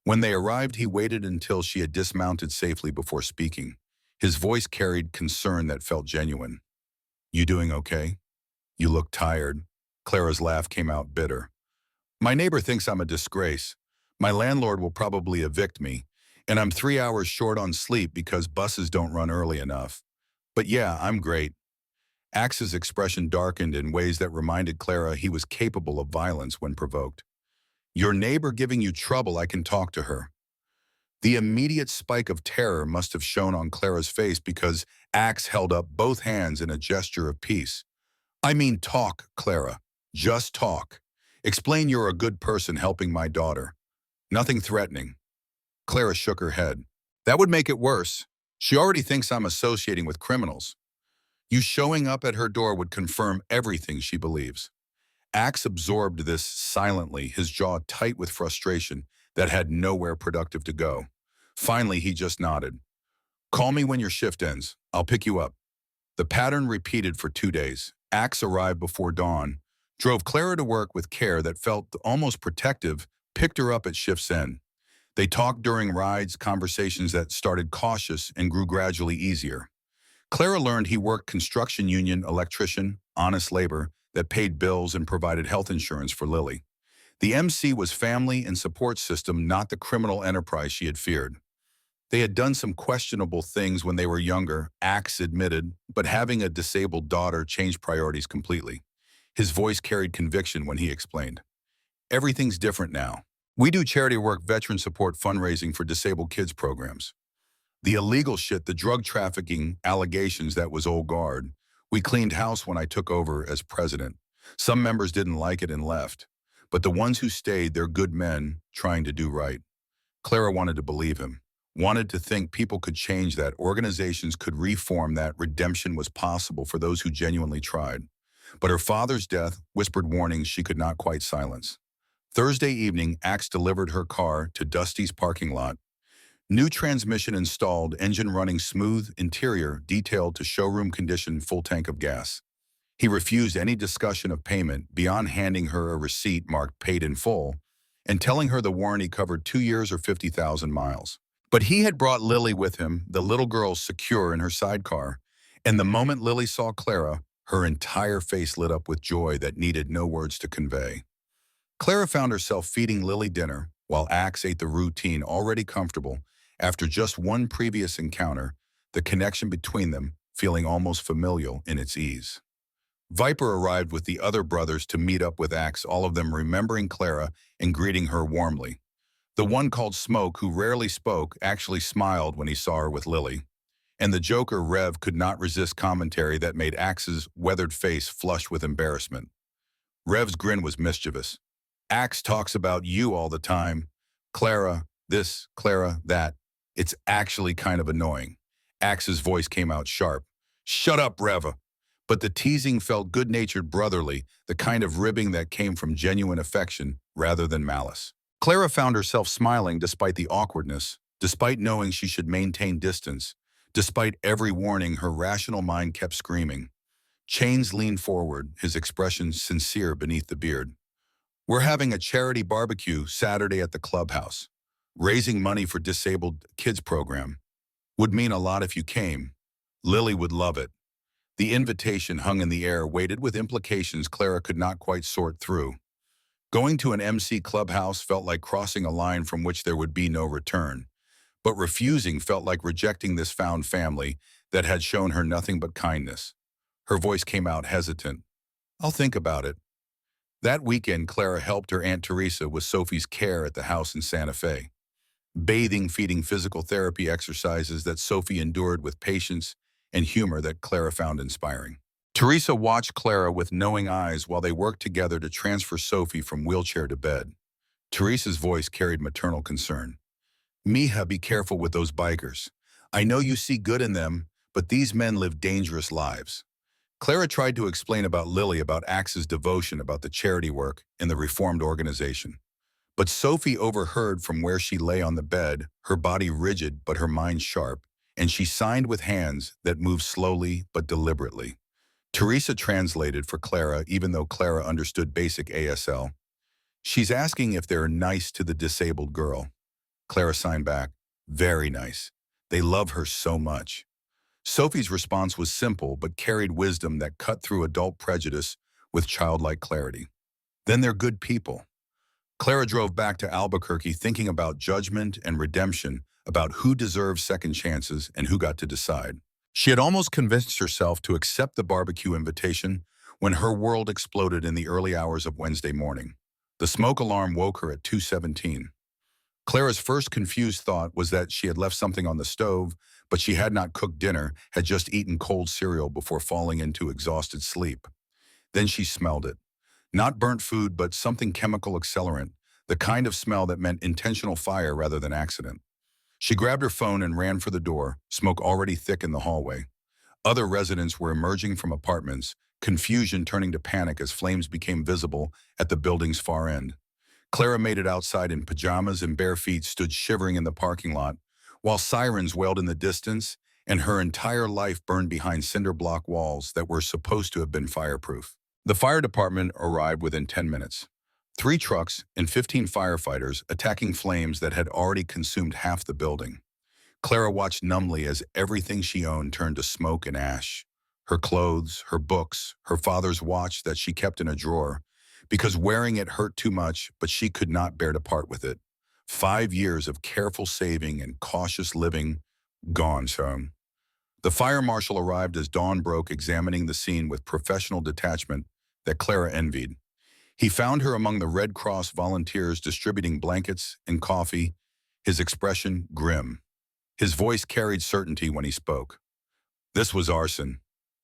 When they arrived, he waited until she had dismounted safely before speaking. His voice carried concern that felt genuine. You doing okay? You look tired. Clara's laugh came out bitter. My neighbor thinks I'm a disgrace. My landlord will probably evict me, and I'm 3 hours short on sleep because buses don't run early enough. But yeah, I'm great. Axe's expression darkened in ways that reminded Clara he was capable of violence when provoked. Your neighbor giving you trouble, I can talk to her. The immediate spike of terror must have shown on Clara's face because Axe held up both hands in a gesture of peace. I mean talk, Clara. Just talk. Explain you're a good person helping my daughter. Nothing threatening. Clara shook her head. That would make it worse. She already thinks I'm associating with criminals. You showing up at her door would confirm everything she believes. Axe absorbed this silently, his jaw tight with frustration that had nowhere productive to go. Finally, he just nodded. Call me when your shift ends. I'll pick you up. The pattern repeated for 2 days. Axe arrived before dawn, drove Clara to work with care that felt almost protective, picked her up at shift's end. They talked during rides, conversations that started cautious and grew gradually easier. Clara learned he worked construction union electrician, honest labor, that paid bills and provided health insurance for Lily. The MC was family and support system, not the criminal enterprise she had feared. They had done some questionable things when they were younger, Axe admitted, but having a disabled daughter changed priorities completely. His voice carried conviction when he explained. Everything's different now. We do charity work, veteran support, fundraising for disabled kids programs. The illegal shit, the drug trafficking allegations, that was old guard. We cleaned house when I took over as president. Some members didn't like it and left. But the ones who stayed, they're good men trying to do right. Clara wanted to believe him, wanted to think people could change, that organizations could reform, that redemption was possible for those who genuinely tried. But her father's death whispered warnings she could not quite silence. Thursday evening, Axe delivered her car to Dusty's parking lot. New transmission installed, engine running smooth, interior detailed to showroom condition, full tank of gas. He refused any discussion of payment beyond handing her a receipt marked paid in full and telling her the warranty covered 2 years or 50,000 miles. But he had brought Lily with him, the little girl secure in her sidecar, and the moment Lily saw Clara, her entire face lit up with joy that needed no words to convey. Clara found herself feeding Lily dinner while Axe ate the routine, already comfortable. After just one previous encounter, the connection between them feeling almost familial in its ease. Viper arrived with the other brothers to meet up with Axe, all of them remembering Clara and greeting her warmly. The one called Smoke, who rarely spoke, actually smiled when he saw her with Lily. And the joker Rev could not resist commentary that made Axe's weathered face flush with embarrassment. Rev's grin was mischievous. Axe talks about you all the time. Clara this, Clara that. It's actually kind of annoying. Axe's voice came out sharp. Shut up, Reva. But the teasing felt good-natured, brotherly, the kind of ribbing that came from genuine affection rather than malice. Clara found herself smiling despite the awkwardness, despite knowing she should maintain distance, despite every warning her rational mind kept screaming. Chains leaned forward, his expression sincere beneath the beard. We're having a charity barbecue Saturday at the clubhouse. Raising money for disabled kids program. Would mean a lot if you came. Lily would love it. The invitation hung in the air, weighted with implications Clara could not quite sort through. Going to an MC clubhouse felt like crossing a line from which there would be no return, but refusing felt like rejecting this found family that had shown her nothing but kindness. Her voice came out hesitant. "I'll think about it." That weekend, Clara helped her Aunt Teresa with Sophie's care at the house in Santa Fe. Bathing, feeding, physical therapy exercises that Sophie endured with patience and humor that Clara found inspiring. Teresa watched Clara with knowing eyes while they worked together to transfer Sophie from wheelchair to bed. Teresa's voice carried maternal concern. "Mija, be careful with those bikers. I know you see good in them, but these men live dangerous lives." Clara tried to explain about Lily, about Axe's devotion, about the charity work in the reformed organization. But Sophie overheard from where she lay on the bed, her body rigid but her mind sharp, and she signed with hands that moved slowly but deliberately. Teresa translated for Clara, even though Clara understood basic ASL. "She's asking if they're nice to the disabled girl." Clara signed back, "Very nice. They love her so much." Sophie's response was simple but carried wisdom that cut through adult prejudice with childlike clarity. "Then they're good people." Clara drove back to Albuquerque thinking about judgment and redemption, about who deserves second chances and who got to decide. She had almost convinced herself to accept the barbecue invitation when her world exploded in the early hours of Wednesday morning. The smoke alarm woke her at 2:17. Clara's first confused thought was that she had left something on the stove, but she had not cooked dinner, had just eaten cold cereal before falling into exhausted sleep. Then she smelled it. Not burnt food, but something chemical accelerant, the kind of smell that meant intentional fire rather than accident. She grabbed her phone and ran for the door, smoke already thick in the hallway. Other residents were emerging from apartments, confusion turning to panic as flames became visible at the building's far end. Clara made it outside in pajamas and bare feet, stood shivering in the parking lot, while sirens wailed in the distance and her entire life burned behind cinder block walls that were supposed to have been fireproof. The fire department arrived within 10 minutes. 3 trucks and 15 firefighters attacking flames that had already consumed half the building. Clara watched numbly as everything she owned turned to smoke and ash. Her clothes, her books, her father's watch that she kept in a drawer, because wearing it hurt too much, but she could not bear to part with it. 5 years of careful saving and cautious living gone, so. The fire marshal arrived as dawn broke, examining the scene with professional detachment that Clara envied. He found her among the Red Cross volunteers distributing blankets and coffee, his expression grim. His voice carried certainty when he spoke. "This was arson.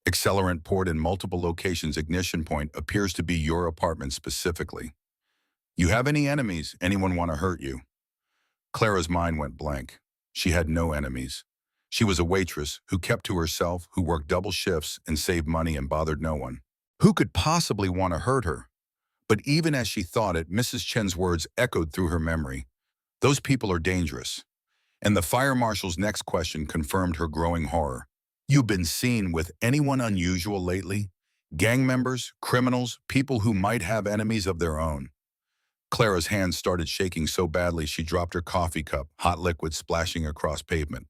Accelerant poured in multiple locations. Ignition point appears to be your apartment specifically. You have any enemies? Anyone want to hurt you?" Clara's mind went blank. She had no enemies. She was a waitress who kept to herself, who worked double shifts and saved money and bothered no one. Who could possibly want to hurt her? But even as she thought it, Mrs. Chen's words echoed through her memory. "Those people are dangerous." And the fire marshal's next question confirmed her growing horror. "You been seen with anyone unusual lately? Gang members, criminals, people who might have enemies of their own?" Clara's hands started shaking so badly she dropped her coffee cup, hot liquid splashing across pavement.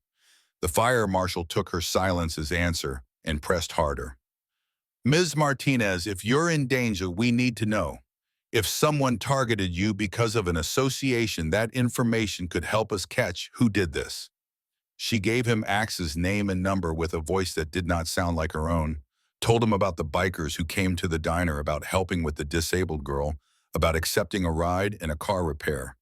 The fire marshal took her silence as answer and pressed harder. "Ms. Martinez, if you're in danger, we need to know. If someone targeted you because of an association, that information could help us catch who did this." She gave him Axe's name and number with a voice that did not sound like her own, told him about the bikers who came to the diner, about helping with the disabled girl, about accepting a ride in a car repair.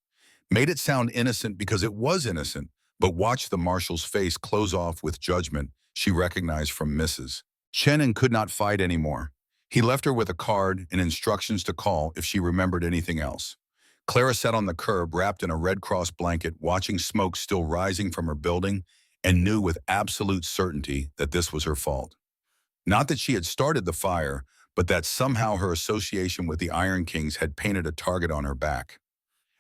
Made it sound innocent because it was innocent, but watched the marshal's face close off with judgment she recognized from Mrs. Chen and could not fight anymore. He left her with a card and instructions to call if she remembered anything else. Clara sat on the curb wrapped in a Red Cross blanket, watching smoke still rising from her building, and knew with absolute certainty that this was her fault. Not that she had started the fire, but that somehow her association with the Iron Kings had painted a target on her back.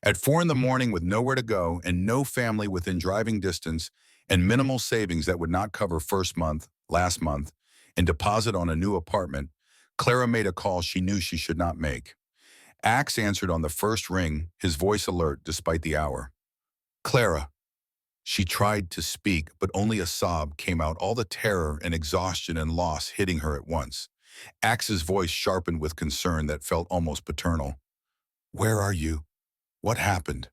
At 4 in the morning, with nowhere to go and no family within driving distance and minimal savings that would not cover first month, last month, and deposit on a new apartment, Clara made a call she knew she should not make. Axe answered on the first ring, his voice alert despite the hour. "Clara." She tried to speak, but only a sob came out, all the terror and exhaustion and loss hitting her at once. Axe's voice sharpened with concern that felt almost paternal. "Where are you? What happened?"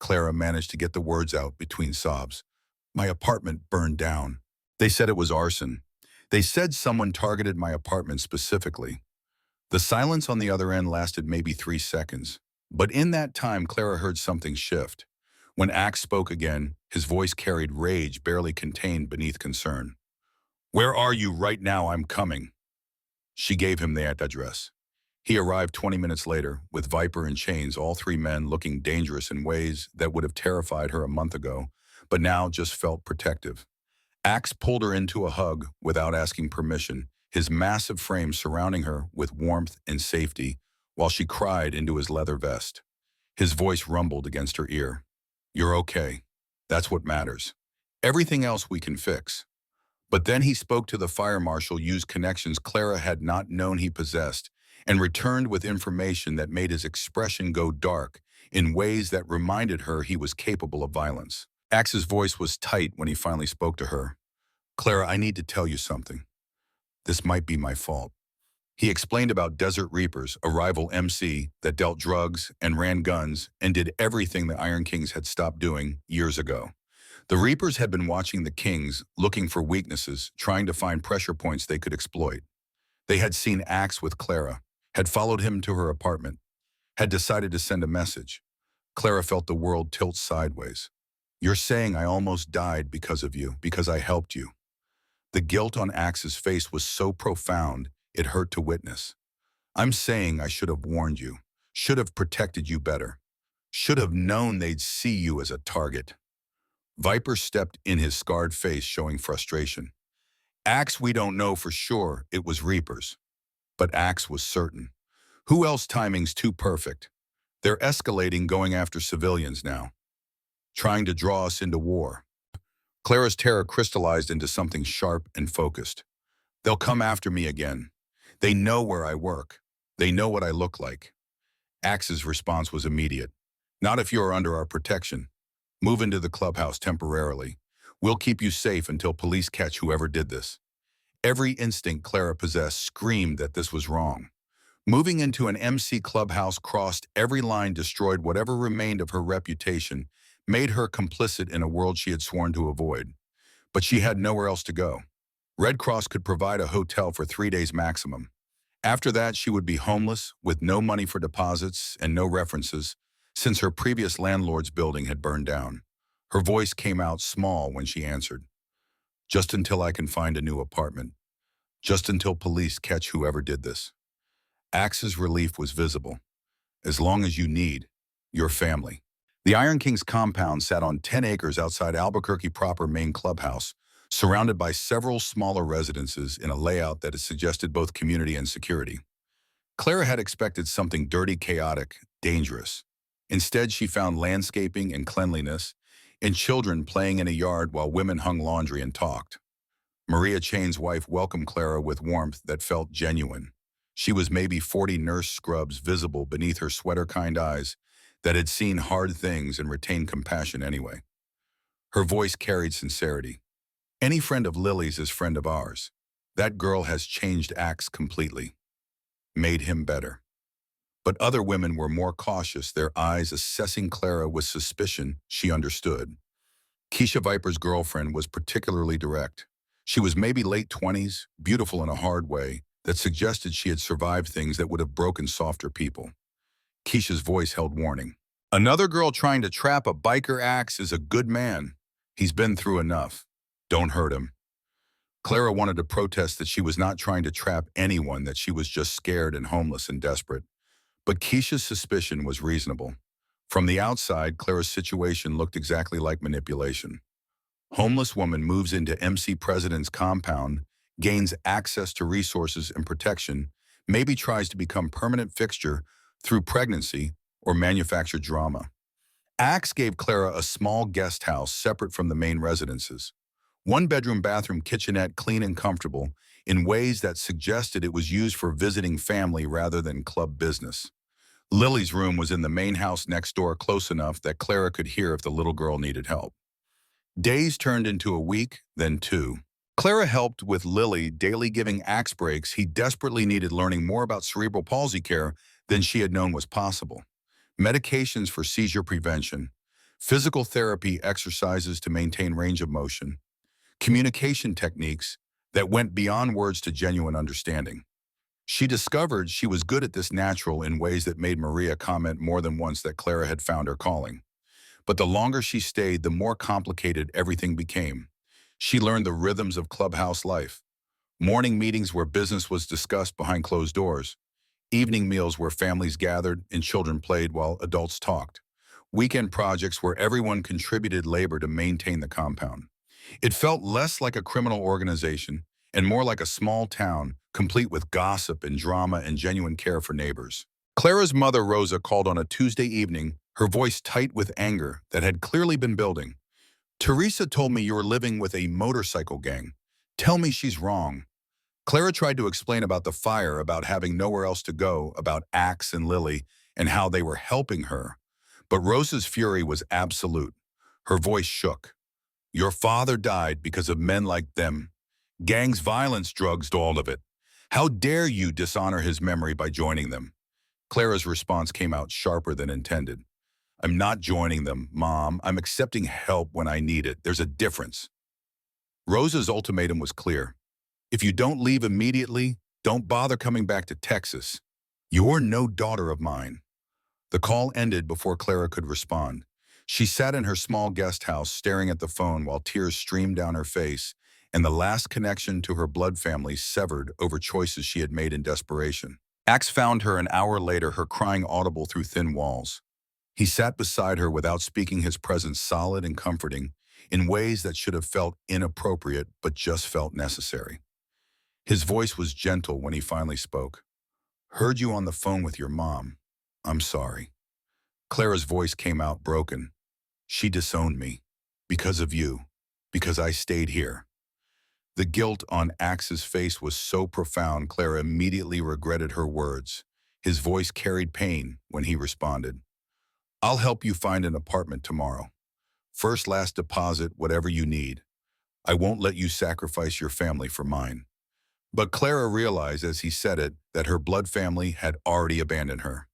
Clara managed to get the words out between sobs. "My apartment burned down. They said it was arson. They said someone targeted my apartment specifically." The silence on the other end lasted maybe 3 seconds. But in that time, Clara heard something shift. When Axe spoke again, his voice carried rage barely contained beneath concern. "Where are you right now? I'm coming." She gave him the address. He arrived 20 minutes later, with Viper in chains, all three men looking dangerous in ways that would have terrified her a month ago, but now just felt protective. Axe pulled her into a hug without asking permission, his massive frame surrounding her with warmth and safety, while she cried into his leather vest. His voice rumbled against her ear. "You're okay. That's what matters. Everything else we can fix." But then he spoke to the fire marshal, used connections Clara had not known he possessed, and returned with information that made his expression go dark in ways that reminded her he was capable of violence. Axe's voice was tight when he finally spoke to her. "Clara, I need to tell you something. This might be my fault." He explained about Desert Reapers, a rival MC that dealt drugs and ran guns and did everything the Iron Kings had stopped doing years ago. The Reapers had been watching the Kings, looking for weaknesses, trying to find pressure points they could exploit. They had seen Axe with Clara, had followed him to her apartment, had decided to send a message. Clara felt the world tilt sideways. "You're saying I almost died because of you, because I helped you." The guilt on Axe's face was so profound, it hurt to witness. "I'm saying I should have warned you, should have protected you better, should have known they'd see you as a target." Viper stepped in, his scarred face showing frustration. "Axe, we don't know for sure it was Reapers. But Axe was certain. Who else? Timing's too perfect. They're escalating, going after civilians now, trying to draw us into war." Clara's terror crystallized into something sharp and focused. "They'll come after me again. They know where I work. They know what I look like." Axe's response was immediate. "Not if you're under our protection. Move into the clubhouse temporarily. We'll keep you safe until police catch whoever did this." Every instinct Clara possessed screamed that this was wrong. Moving into an MC clubhouse crossed every line, destroyed whatever remained of her reputation, made her complicit in a world she had sworn to avoid. But she had nowhere else to go. Red Cross could provide a hotel for 3 days maximum. After that, she would be homeless, with no money for deposits and no references, since her previous landlord's building had burned down. Her voice came out small when she answered. "Just until I can find a new apartment. Just until police catch whoever did this." Axe's relief was visible. "As long as you need your family." The Iron King's compound sat on 10 acres outside Albuquerque proper main clubhouse, surrounded by several smaller residences in a layout that had suggested both community and security. Clara had expected something dirty, chaotic, dangerous. Instead, she found landscaping and cleanliness, and children playing in a yard while women hung laundry and talked. Maria Chain's wife welcomed Clara with warmth that felt genuine. She was maybe 40, nurse scrubs visible beneath her sweater-kind eyes that had seen hard things and retained compassion anyway. Her voice carried sincerity. "Any friend of Lily's is friend of ours. That girl has changed Axe completely. Made him better." But other women were more cautious, their eyes assessing Clara with suspicion she understood. Keisha Viper's girlfriend was particularly direct. She was maybe late 20s, beautiful in a hard way, that suggested she had survived things that would have broken softer people. Keisha's voice held warning. "Another girl trying to trap a biker Axe is a good man. He's been through enough. Don't hurt him." Clara wanted to protest that she was not trying to trap anyone, that she was just scared and homeless and desperate. But Keisha's suspicion was reasonable. From the outside, Clara's situation looked exactly like manipulation. Homeless woman moves into MC President's compound, gains access to resources and protection, maybe tries to become permanent fixture through pregnancy or manufactured drama. Axe gave Clara a small guest house separate from the main residences. One bedroom, bathroom, kitchenette, clean and comfortable, in ways that suggested it was used for visiting family rather than club business. Lily's room was in the main house next door, close enough that Clara could hear if the little girl needed help. Days turned into a week, then two. Clara helped with Lily daily giving Axe breaks. He desperately needed learning more about cerebral palsy care than she had known was possible. Medications for seizure prevention, physical therapy exercises to maintain range of motion, communication techniques that went beyond words to genuine understanding. She discovered she was good at this natural in ways that made Maria comment more than once that Clara had found her calling. But the longer she stayed, the more complicated everything became. She learned the rhythms of clubhouse life. Morning meetings where business was discussed behind closed doors. Evening meals where families gathered and children played while adults talked. Weekend projects where everyone contributed labor to maintain the compound. It felt less like a criminal organization and more like a small town, complete with gossip and drama and genuine care for neighbors. Clara's mother, Rosa, called on a Tuesday evening, her voice tight with anger that had clearly been building. Teresa told me you were living with a motorcycle gang. Tell me she's wrong. Clara tried to explain about the fire, about having nowhere else to go, about Axe and Lily, and how they were helping her. But Rosa's fury was absolute. Her voice shook. Your father died because of men like them. Gangs, violence, drugs, all of it. How dare you dishonor his memory by joining them? Clara's response came out sharper than intended. I'm not joining them, Mom. I'm accepting help when I need it. There's a difference. Rosa's ultimatum was clear. If you don't leave immediately, don't bother coming back to Texas. You're no daughter of mine. The call ended before Clara could respond. She sat in her small guest house staring at the phone while tears streamed down her face, and the last connection to her blood family severed over choices she had made in desperation. Axe found her an hour later, her crying audible through thin walls. He sat beside her without speaking, his presence solid and comforting, in ways that should have felt inappropriate but just felt necessary. His voice was gentle when he finally spoke. Heard you on the phone with your mom. I'm sorry. Clara's voice came out broken. She disowned me. Because of you. Because I stayed here. The guilt on Axe's face was so profound, Clara immediately regretted her words. His voice carried pain when he responded. I'll help you find an apartment tomorrow. First, last deposit, whatever you need. I won't let you sacrifice your family for mine. But Clara realized as he said it that her blood family had already abandoned her.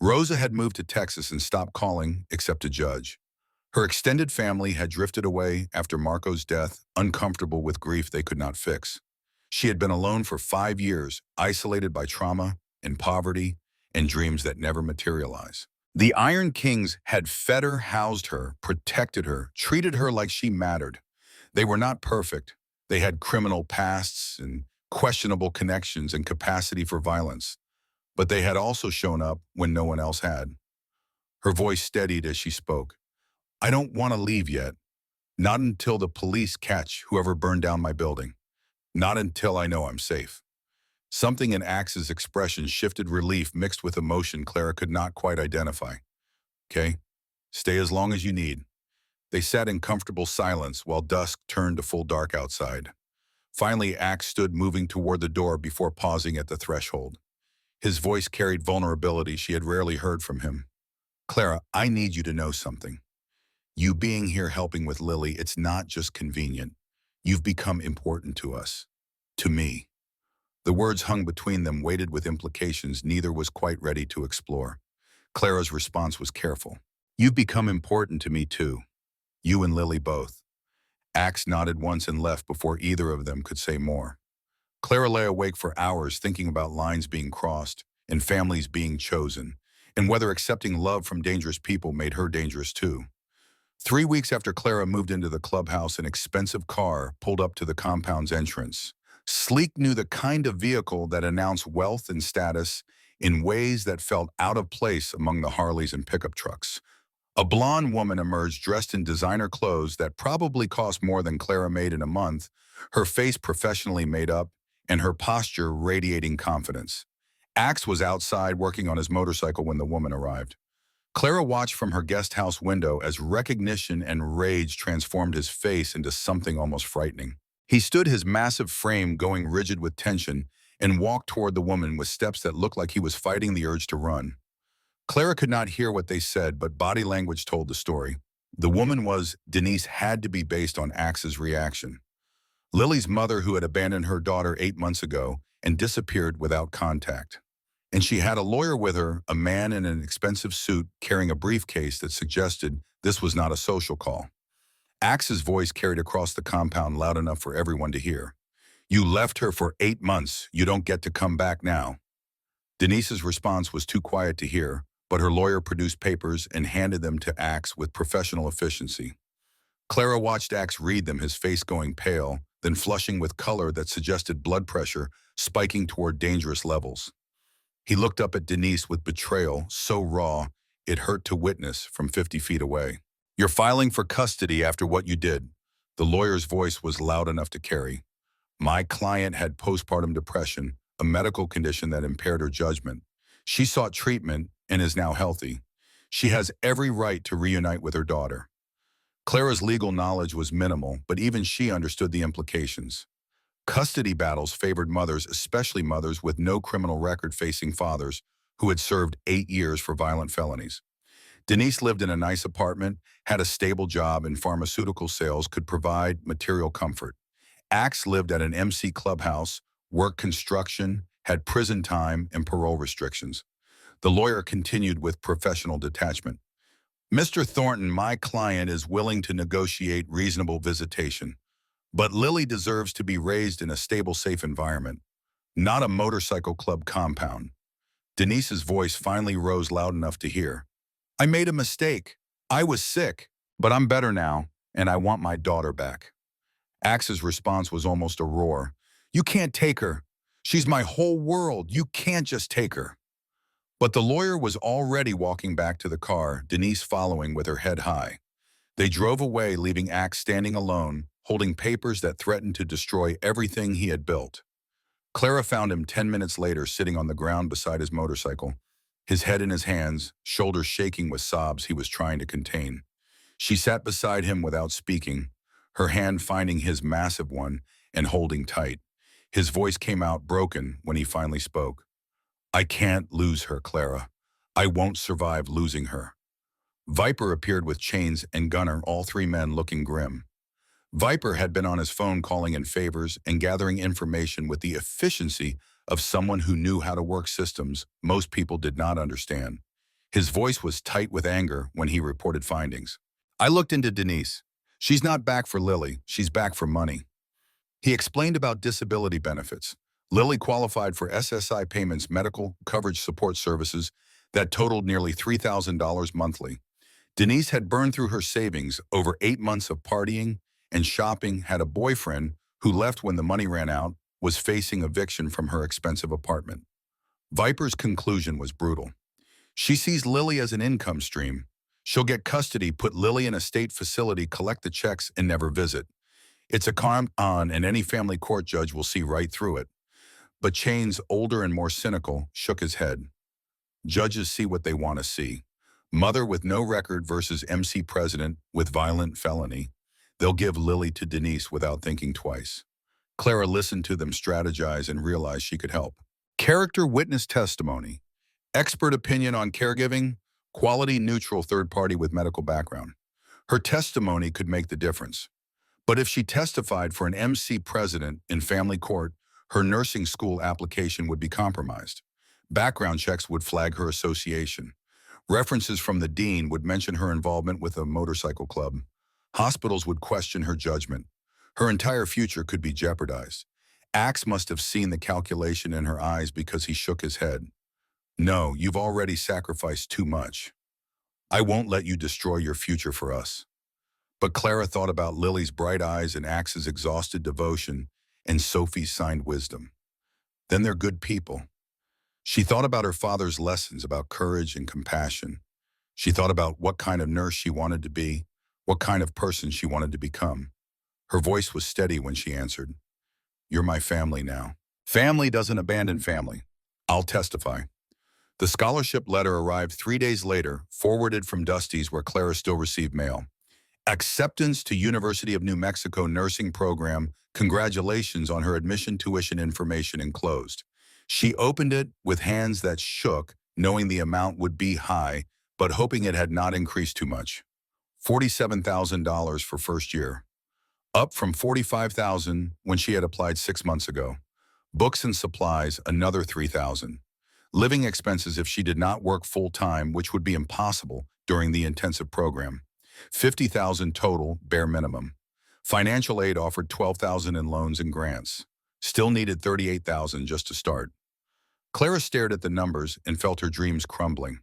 Rosa had moved to Texas and stopped calling except to judge. Her extended family had drifted away after Marco's death, uncomfortable with grief they could not fix. She had been alone for 5 years, isolated by trauma and poverty and dreams that never materialize. The Iron Kings had fed her, housed her, protected her, treated her like she mattered. They were not perfect. They had criminal pasts and questionable connections and capacity for violence. But they had also shown up when no one else had. Her voice steadied as she spoke. I don't want to leave yet. Not until the police catch whoever burned down my building. Not until I know I'm safe. Something in Axe's expression shifted, relief mixed with emotion Clara could not quite identify. Okay, stay as long as you need. They sat in comfortable silence while dusk turned to full dark outside. Finally, Axe stood, moving toward the door before pausing at the threshold. His voice carried vulnerability she had rarely heard from him. Clara, I need you to know something. You being here helping with Lily, it's not just convenient. You've become important to us. To me. The words hung between them, weighted with implications neither was quite ready to explore. Clara's response was careful. You've become important to me too. You and Lily both. Axe nodded once and left before either of them could say more. Clara lay awake for hours thinking about lines being crossed and families being chosen, and whether accepting love from dangerous people made her dangerous too. 3 weeks after Clara moved into the clubhouse, an expensive car pulled up to the compound's entrance. Sleek knew the kind of vehicle that announced wealth and status in ways that felt out of place among the Harleys and pickup trucks. A blonde woman emerged dressed in designer clothes that probably cost more than Clara made in a month, her face professionally made up, and her posture radiating confidence. Axe was outside working on his motorcycle when the woman arrived. Clara watched from her guest house window as recognition and rage transformed his face into something almost frightening. He stood, his massive frame going rigid with tension, and walked toward the woman with steps that looked like he was fighting the urge to run. Clara could not hear what they said, but body language told the story. The woman was Denise had to be based on Axe's reaction. Lily's mother, who had abandoned her daughter 8 months ago and disappeared without contact. And she had a lawyer with her, a man in an expensive suit carrying a briefcase that suggested this was not a social call. Axe's voice carried across the compound loud enough for everyone to hear. You left her for 8 months. You don't get to come back now. Denise's response was too quiet to hear, but her lawyer produced papers and handed them to Axe with professional efficiency. Clara watched Axe read them, his face going pale, then flushing with color that suggested blood pressure spiking toward dangerous levels. He looked up at Denise with betrayal so raw it hurt to witness from 50 feet away. You're filing for custody after what you did. The lawyer's voice was loud enough to carry. My client had postpartum depression, a medical condition that impaired her judgment. She sought treatment and is now healthy. She has every right to reunite with her daughter. Clara's legal knowledge was minimal, but even she understood the implications. Custody battles favored mothers, especially mothers with no criminal record facing fathers who had served 8 years for violent felonies. Denise lived in a nice apartment, had a stable job in pharmaceutical sales, could provide material comfort. Axe lived at an MC clubhouse, worked construction, had prison time and parole restrictions. The lawyer continued with professional detachment. Mr. Thornton, my client is willing to negotiate reasonable visitation, but Lily deserves to be raised in a stable, safe environment, not a motorcycle club compound. Denise's voice finally rose loud enough to hear. I made a mistake. I was sick, but I'm better now, and I want my daughter back. Axe's response was almost a roar. You can't take her. She's my whole world. You can't just take her. But the lawyer was already walking back to the car, Denise following with her head high. They drove away, leaving Axe standing alone, holding papers that threatened to destroy everything he had built. Clara found him 10 minutes later sitting on the ground beside his motorcycle, his head in his hands, shoulders shaking with sobs he was trying to contain. She sat beside him without speaking, her hand finding his massive one and holding tight. His voice came out broken when he finally spoke. I can't lose her, Clara. I won't survive losing her. Viper appeared with Chains and Gunner, all three men looking grim. Viper had been on his phone calling in favors and gathering information with the efficiency of someone who knew how to work systems most people did not understand. His voice was tight with anger when he reported findings. I looked into Denise. She's not back for Lily, she's back for money. He explained about disability benefits. Lily qualified for SSI payments, medical coverage support services that totaled nearly $3,000 monthly. Denise had burned through her savings over 8 months of partying and shopping, had a boyfriend who left when the money ran out, was facing eviction from her expensive apartment. Viper's conclusion was brutal. She sees Lily as an income stream. She'll get custody, put Lily in a state facility, collect the checks, and never visit. It's a con, and any family court judge will see right through it. But Chains, older and more cynical, shook his head. Judges see what they want to see. Mother with no record versus MC president with violent felony. They'll give Lily to Denise without thinking twice. Clara listened to them strategize and realized she could help. Character witness testimony. Expert opinion on caregiving. Quality neutral third party with medical background. Her testimony could make the difference. But if she testified for an MC president in family court, her nursing school application would be compromised. Background checks would flag her association. References from the dean would mention her involvement with a motorcycle club. Hospitals would question her judgment. Her entire future could be jeopardized. Axe must have seen the calculation in her eyes because he shook his head. No, you've already sacrificed too much. I won't let you destroy your future for us. But Clara thought about Lily's bright eyes and Axe's exhausted devotion and Sophie's signed wisdom. Then they're good people. She thought about her father's lessons about courage and compassion. She thought about what kind of nurse she wanted to be, what kind of person she wanted to become. Her voice was steady when she answered, You're my family now. Family doesn't abandon family. I'll testify. The scholarship letter arrived 3 days later, forwarded from Dusty's where Clara still received mail. Acceptance to University of New Mexico nursing program. Congratulations on her admission tuition information enclosed. She opened it with hands that shook, knowing the amount would be high, but hoping it had not increased too much. $47,000 for first year, up from $45,000 when she had applied 6 months ago. Books and supplies, another $3,000. Living expenses if she did not work full-time, which would be impossible during the intensive program. $50,000 total, bare minimum. Financial aid offered $12,000 in loans and grants. Still needed $38,000 just to start. Clara stared at the numbers and felt her dreams crumbling.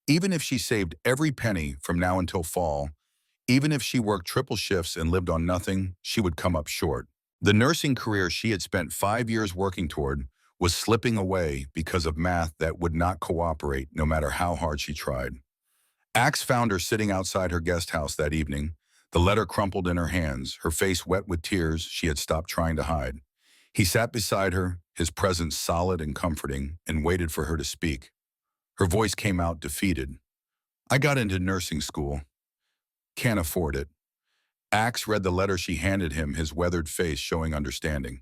Even if she saved every penny from now until fall, even if she worked triple shifts and lived on nothing, she would come up short. The nursing career she had spent 5 years working toward was slipping away because of math that would not cooperate no matter how hard she tried. Axe found her sitting outside her guest house that evening, the letter crumpled in her hands, her face wet with tears she had stopped trying to hide. He sat beside her, his presence solid and comforting, and waited for her to speak. Her voice came out defeated. "I got into nursing school. Can't afford it." Axe read the letter she handed him, his weathered face showing understanding.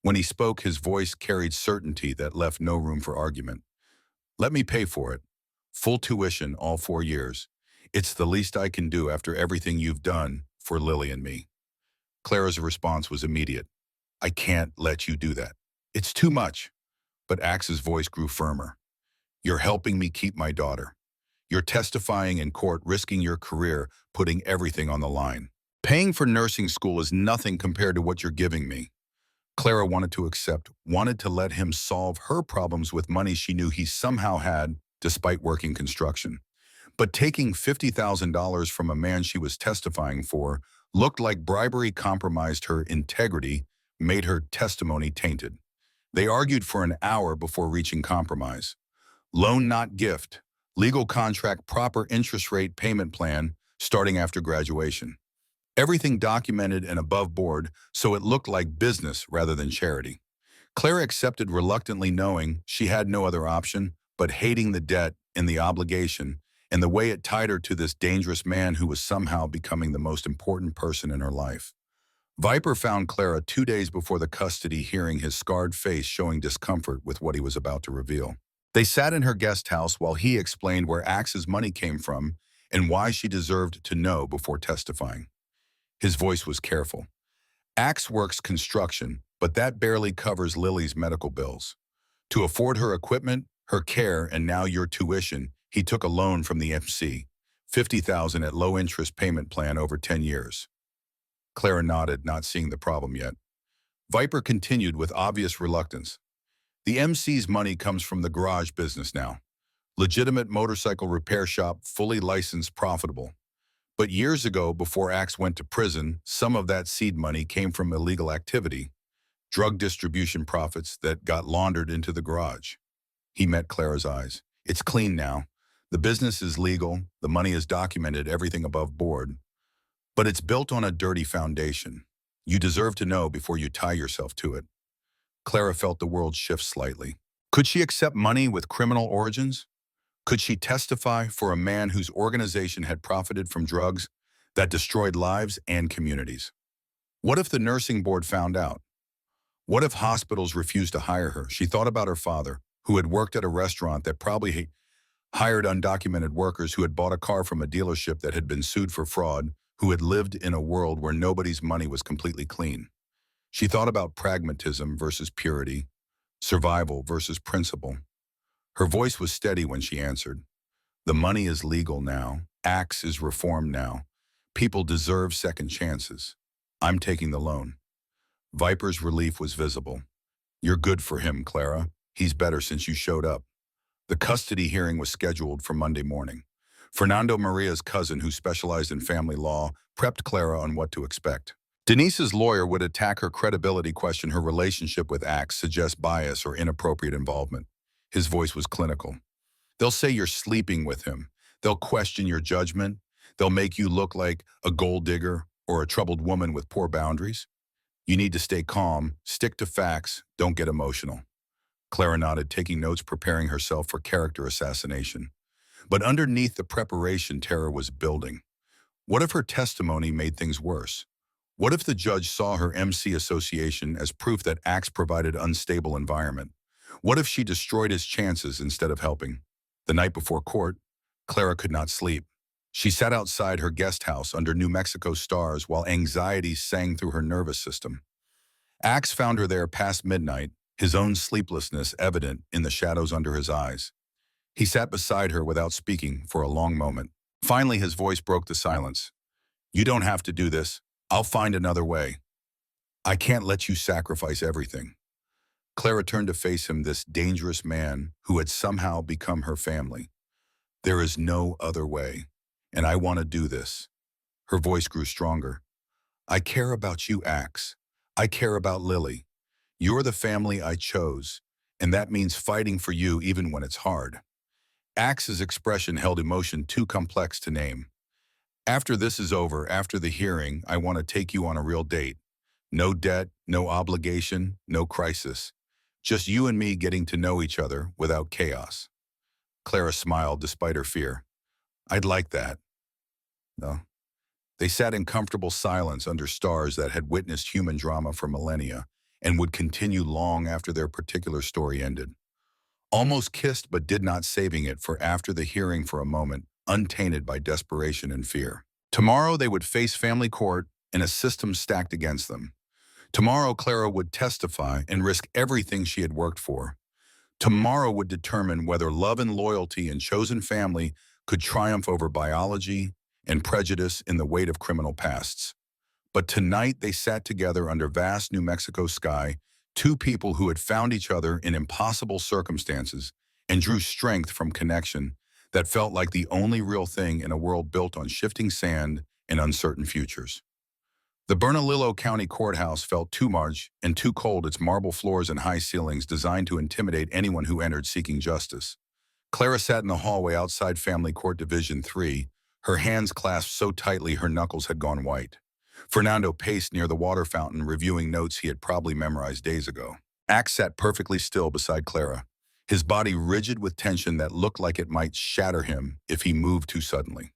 When he spoke, his voice carried certainty that left no room for argument. "Let me pay for it. Full tuition all 4 years. It's the least I can do after everything you've done for Lily and me." Clara's response was immediate. "I can't let you do that. It's too much." But Axe's voice grew firmer. "You're helping me keep my daughter. You're testifying in court, risking your career, putting everything on the line. Paying for nursing school is nothing compared to what you're giving me." Clara wanted to accept, wanted to let him solve her problems with money she knew he somehow had despite working construction. But taking $50,000 from a man she was testifying for looked like bribery, compromised her integrity, made her testimony tainted. They argued for an hour before reaching compromise. Loan not gift, legal contract, proper interest rate payment plan starting after graduation. Everything documented and above board, so it looked like business rather than charity. Clara accepted reluctantly, knowing she had no other option, but hating the debt and the obligation and the way it tied her to this dangerous man who was somehow becoming the most important person in her life. Viper found Clara 2 days before the custody hearing, his scarred face showing discomfort with what he was about to reveal. They sat in her guest house while he explained where Axe's money came from and why she deserved to know before testifying. His voice was careful. "Axe works construction, but that barely covers Lily's medical bills. To afford her equipment, her care, and now your tuition, he took a loan from the MC, $50,000 at low interest payment plan over 10 years. Clara nodded, not seeing the problem yet. Viper continued with obvious reluctance. "The MC's money comes from the garage business now. Legitimate motorcycle repair shop, fully licensed, profitable. But years ago, before Axe went to prison, some of that seed money came from illegal activity, drug distribution profits that got laundered into the garage." He met Clara's eyes. "It's clean now. The business is legal, the money is documented, everything above board. But it's built on a dirty foundation. You deserve to know before you tie yourself to it." Clara felt the world shift slightly. Could she accept money with criminal origins? Could she testify for a man whose organization had profited from drugs that destroyed lives and communities? What if the nursing board found out? What if hospitals refused to hire her? She thought about her father, who had worked at a restaurant that probably hired undocumented workers, who had bought a car from a dealership that had been sued for fraud, who had lived in a world where nobody's money was completely clean. She thought about pragmatism versus purity, survival versus principle. Her voice was steady when she answered. "The money is legal now. Axe is reformed now. People deserve second chances. I'm taking the loan." Viper's relief was visible. "You're good for him, Clara. He's better since you showed up." The custody hearing was scheduled for Monday morning. Fernando Maria's cousin, who specialized in family law, prepped Clara on what to expect. Denise's lawyer would attack her credibility, question her relationship with Axe, suggest bias or inappropriate involvement. His voice was clinical. "They'll say you're sleeping with him. They'll question your judgment. They'll make you look like a gold digger or a troubled woman with poor boundaries. You need to stay calm, stick to facts, don't get emotional." Clara nodded, taking notes, preparing herself for character assassination. But underneath the preparation, terror was building. What if her testimony made things worse? What if the judge saw her MC association as proof that Axe provided unstable environment? What if she destroyed his chances instead of helping? The night before court, Clara could not sleep. She sat outside her guest house under New Mexico stars while anxiety sang through her nervous system. Axe found her there past midnight, his own sleeplessness evident in the shadows under his eyes. He sat beside her without speaking for a long moment. Finally, his voice broke the silence. "You don't have to do this. I'll find another way. I can't let you sacrifice everything." Clara turned to face him, this dangerous man who had somehow become her family. "There is no other way, and I want to do this." Her voice grew stronger. "I care about you, Axe. I care about Lily. You're the family I chose, and that means fighting for you even when it's hard." Axe's expression held emotion too complex to name. "After this is over, after the hearing, I want to take you on a real date. No debt, no obligation, no crisis. Just you and me getting to know each other without chaos." Clara smiled despite her fear. "I'd like that." No. They sat in comfortable silence under stars that had witnessed human drama for millennia and would continue long after their particular story ended. Almost kissed but did not, saving it for after the hearing for a moment, untainted by desperation and fear. Tomorrow they would face family court and a system stacked against them. Tomorrow Clara would testify and risk everything she had worked for. Tomorrow would determine whether love and loyalty and chosen family could triumph over biology and prejudice in the weight of criminal pasts. But tonight they sat together under vast New Mexico sky, two people who had found each other in impossible circumstances and drew strength from connection that felt like the only real thing in a world built on shifting sand and uncertain futures. The Bernalillo County Courthouse felt too large and too cold, its marble floors and high ceilings designed to intimidate anyone who entered seeking justice. Clara sat in the hallway outside Family Court Division 3, her hands clasped so tightly her knuckles had gone white. Fernando paced near the water fountain, reviewing notes he had probably memorized days ago. Axe sat perfectly still beside Clara, his body rigid with tension that looked like it might shatter him if he moved too suddenly.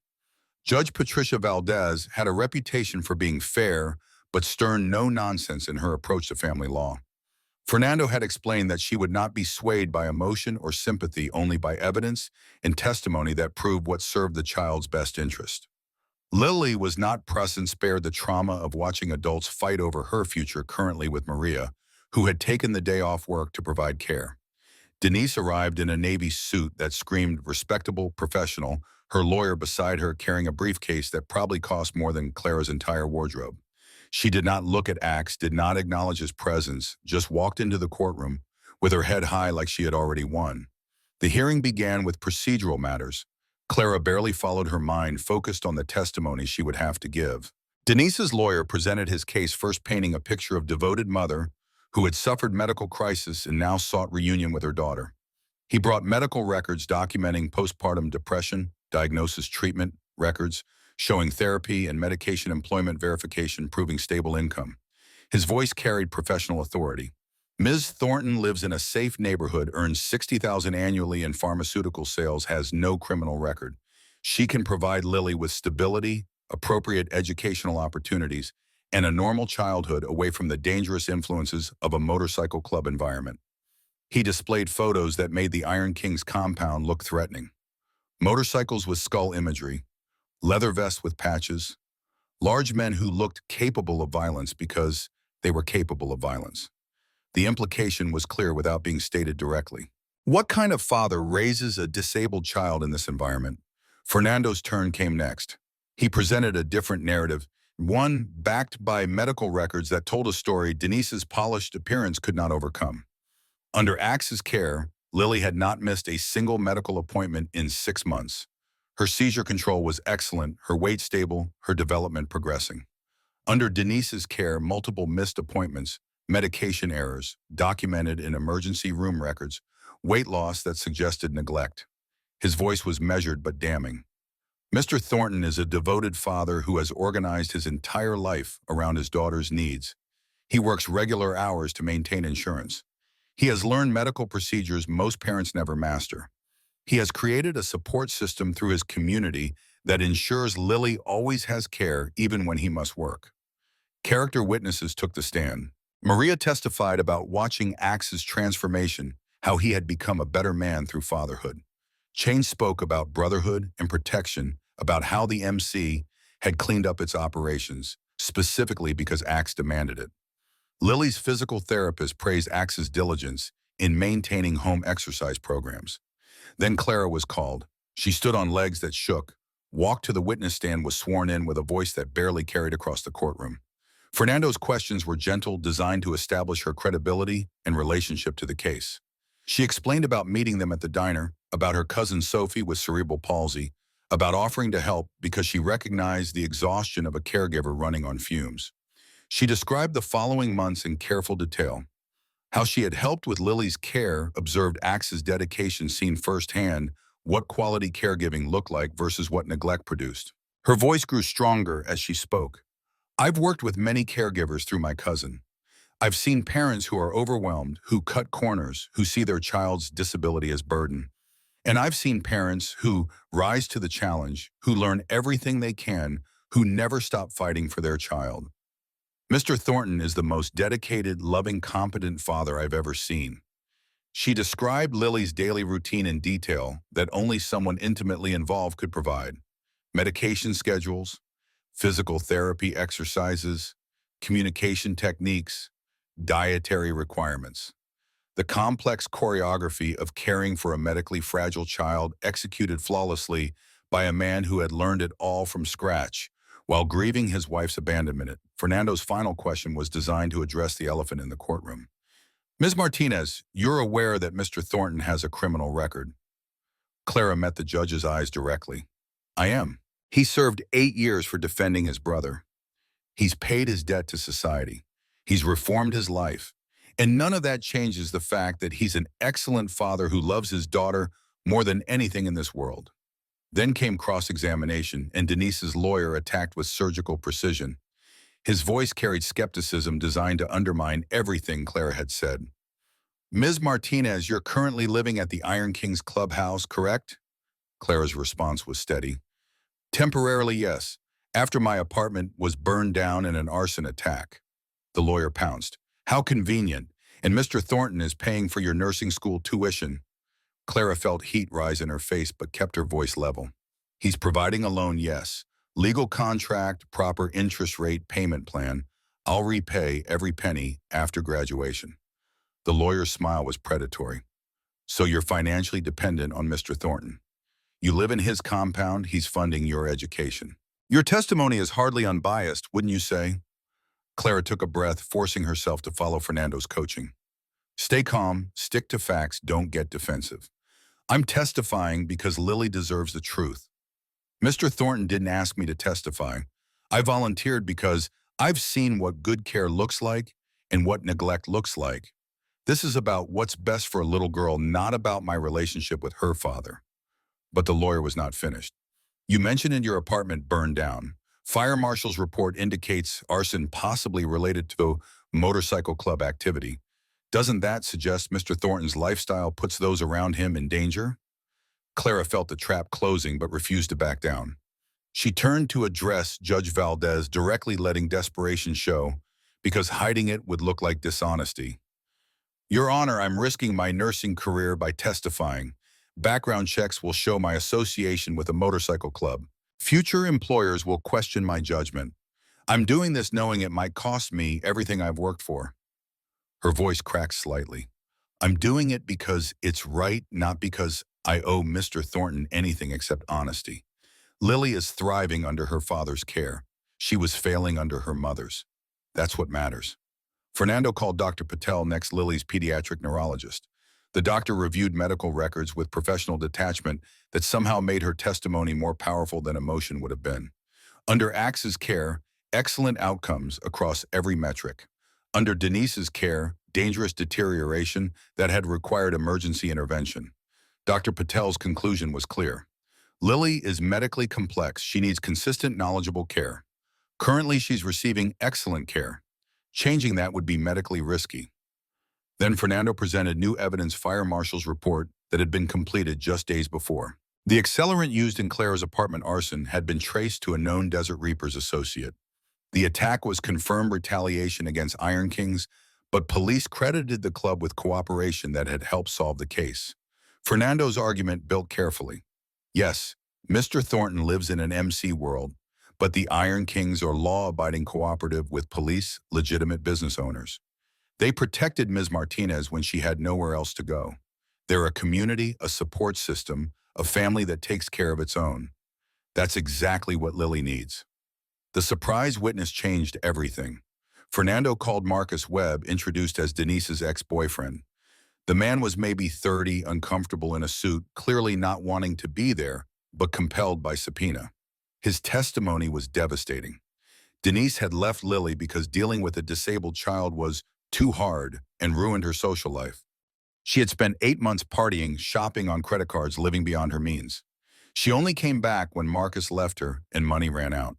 Judge Patricia Valdez had a reputation for being fair but stern no-nonsense in her approach to family law. Fernando had explained that she would not be swayed by emotion or sympathy, only by evidence and testimony that proved what served the child's best interest. Lily was not present, spared the trauma of watching adults fight over her future, currently with Maria, who had taken the day off work to provide care. Denise arrived in a Navy suit that screamed respectable, professional, her lawyer beside her carrying a briefcase that probably cost more than Clara's entire wardrobe. She did not look at Axe, did not acknowledge his presence, just walked into the courtroom with her head high like she had already won. The hearing began with procedural matters. Clara barely followed her mind, focused on the testimony she would have to give. Denise's lawyer presented his case, first painting a picture of devoted mother who had suffered medical crisis and now sought reunion with her daughter. He brought medical records documenting postpartum depression, diagnosis, treatment records, showing therapy and medication, employment verification proving stable income. His voice carried professional authority. "Ms. Thornton lives in a safe neighborhood, earns $60,000 annually in pharmaceutical sales, has no criminal record. She can provide Lily with stability, appropriate educational opportunities, and a normal childhood away from the dangerous influences of a motorcycle club environment." He displayed photos that made the Iron King's compound look threatening. Motorcycles with skull imagery, leather vests with patches, large men who looked capable of violence because they were capable of violence. The implication was clear without being stated directly. What kind of father raises a disabled child in this environment? Fernando's turn came next. He presented a different narrative, one backed by medical records that told a story Denise's polished appearance could not overcome. Under Axe's care, Lily had not missed a single medical appointment in 6 months. Her seizure control was excellent, her weight stable, her development progressing. Under Denise's care, multiple missed appointments, medication errors, documented in emergency room records, weight loss that suggested neglect. His voice was measured but damning. "Mr. Thornton is a devoted father who has organized his entire life around his daughter's needs. He works regular hours to maintain insurance. He has learned medical procedures most parents never master. He has created a support system through his community that ensures Lily always has care even when he must work." Character witnesses took the stand. Maria testified about watching Axe's transformation, how he had become a better man through fatherhood. Chain spoke about brotherhood and protection, about how the MC had cleaned up its operations, specifically because Axe demanded it. Lily's physical therapist praised Axe's diligence in maintaining home exercise programs. Then Clara was called. She stood on legs that shook, walked to the witness stand, was sworn in with a voice that barely carried across the courtroom. Fernando's questions were gentle, designed to establish her credibility and relationship to the case. She explained about meeting them at the diner, about her cousin Sophie with cerebral palsy, about offering to help because she recognized the exhaustion of a caregiver running on fumes. She described the following months in careful detail: how she had helped with Lily's care, observed Axe's dedication, seen firsthand what quality caregiving looked like versus what neglect produced. Her voice grew stronger as she spoke. I've worked with many caregivers through my cousin. I've seen parents who are overwhelmed, who cut corners, who see their child's disability as burden. And I've seen parents who rise to the challenge, who learn everything they can, who never stop fighting for their child. Mr. Thornton is the most dedicated, loving, competent father I've ever seen. She described Lily's daily routine in detail that only someone intimately involved could provide. Medication schedules, physical therapy exercises, communication techniques, dietary requirements. The complex choreography of caring for a medically fragile child executed flawlessly by a man who had learned it all from scratch while grieving his wife's abandonment. Fernando's final question was designed to address the elephant in the courtroom. Ms. Martinez, you're aware that Mr. Thornton has a criminal record. Clara met the judge's eyes directly. I am. He served 8 years for defending his brother. He's paid his debt to society. He's reformed his life. And none of that changes the fact that he's an excellent father who loves his daughter more than anything in this world. Then came cross-examination, and Denise's lawyer attacked with surgical precision. His voice carried skepticism designed to undermine everything Clara had said. Ms. Martinez, you're currently living at the Iron King's clubhouse, correct? Clara's response was steady. Temporarily, yes, after my apartment was burned down in an arson attack. The lawyer pounced. How convenient. And Mr. Thornton is paying for your nursing school tuition. Clara felt heat rise in her face but kept her voice level. He's providing a loan, yes. Legal contract, proper interest rate, payment plan. I'll repay every penny after graduation. The lawyer's smile was predatory. So you're financially dependent on Mr. Thornton. You live in his compound, he's funding your education. Your testimony is hardly unbiased, wouldn't you say? Clara took a breath, forcing herself to follow Fernando's coaching. Stay calm, stick to facts, don't get defensive. I'm testifying because Lily deserves the truth. Mr. Thornton didn't ask me to testify. I volunteered because I've seen what good care looks like and what neglect looks like. This is about what's best for a little girl, not about my relationship with her father. But the lawyer was not finished. You mentioned in your apartment burned down. Fire marshal's report indicates arson possibly related to motorcycle club activity. Doesn't that suggest Mr. Thornton's lifestyle puts those around him in danger? Clara felt the trap closing but refused to back down. She turned to address Judge Valdez, directly, letting desperation show because hiding it would look like dishonesty. Your Honor, I'm risking my nursing career by testifying. Background checks will show my association with a motorcycle club. Future employers will question my judgment. I'm doing this knowing it might cost me everything I've worked for. Her voice cracked slightly. I'm doing it because it's right, not because I owe Mr. Thornton anything except honesty. Lily is thriving under her father's care. She was failing under her mother's. That's what matters. Fernando called Dr. Patel, next, Lily's pediatric neurologist. The doctor reviewed medical records with professional detachment that somehow made her testimony more powerful than emotion would have been. Under Axe's care, excellent outcomes across every metric. Under Denise's care, dangerous deterioration that had required emergency intervention. Dr. Patel's conclusion was clear. Lily is medically complex. She needs consistent, knowledgeable care. Currently, she's receiving excellent care. Changing that would be medically risky. Then Fernando presented new evidence, fire marshal's report that had been completed just days before. The accelerant used in Clara's apartment arson had been traced to a known Desert Reapers associate. The attack was confirmed retaliation against Iron Kings, but police credited the club with cooperation that had helped solve the case. Fernando's argument built carefully. Yes, Mr. Thornton lives in an MC world, but the Iron Kings are law-abiding cooperative with police, legitimate business owners. They protected Ms. Martinez when she had nowhere else to go. They're a community, a support system, a family that takes care of its own. That's exactly what Lily needs. The surprise witness changed everything. Fernando called Marcus Webb, introduced as Denise's ex-boyfriend. The man was maybe 30, uncomfortable in a suit, clearly not wanting to be there, but compelled by subpoena. His testimony was devastating. Denise had left Lily because dealing with a disabled child was too hard and ruined her social life. She had spent 8 months partying, shopping on credit cards, living beyond her means. She only came back when Marcus left her and money ran out.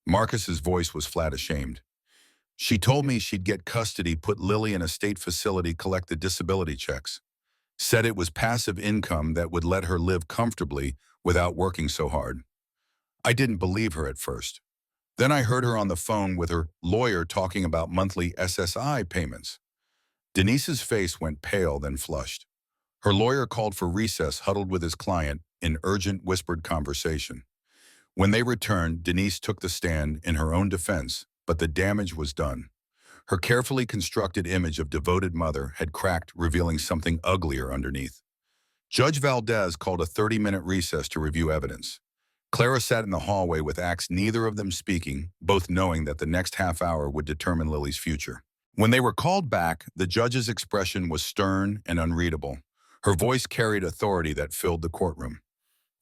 Marcus's voice was flat ashamed. She told me she'd get custody, put Lily in a state facility, collect the disability checks. Said it was passive income that would let her live comfortably without working so hard. I didn't believe her at first. Then I heard her on the phone with her lawyer talking about monthly SSI payments. Denise's face went pale, then flushed. Her lawyer called for recess, huddled with his client in urgent, whispered conversation. When they returned, Denise took the stand in her own defense, but the damage was done. Her carefully constructed image of devoted mother had cracked, revealing something uglier underneath. Judge Valdez called a 30-minute recess to review evidence. Clara sat in the hallway with Axe, neither of them speaking, both knowing that the next half hour would determine Lily's future. When they were called back, the judge's expression was stern and unreadable. Her voice carried authority that filled the courtroom.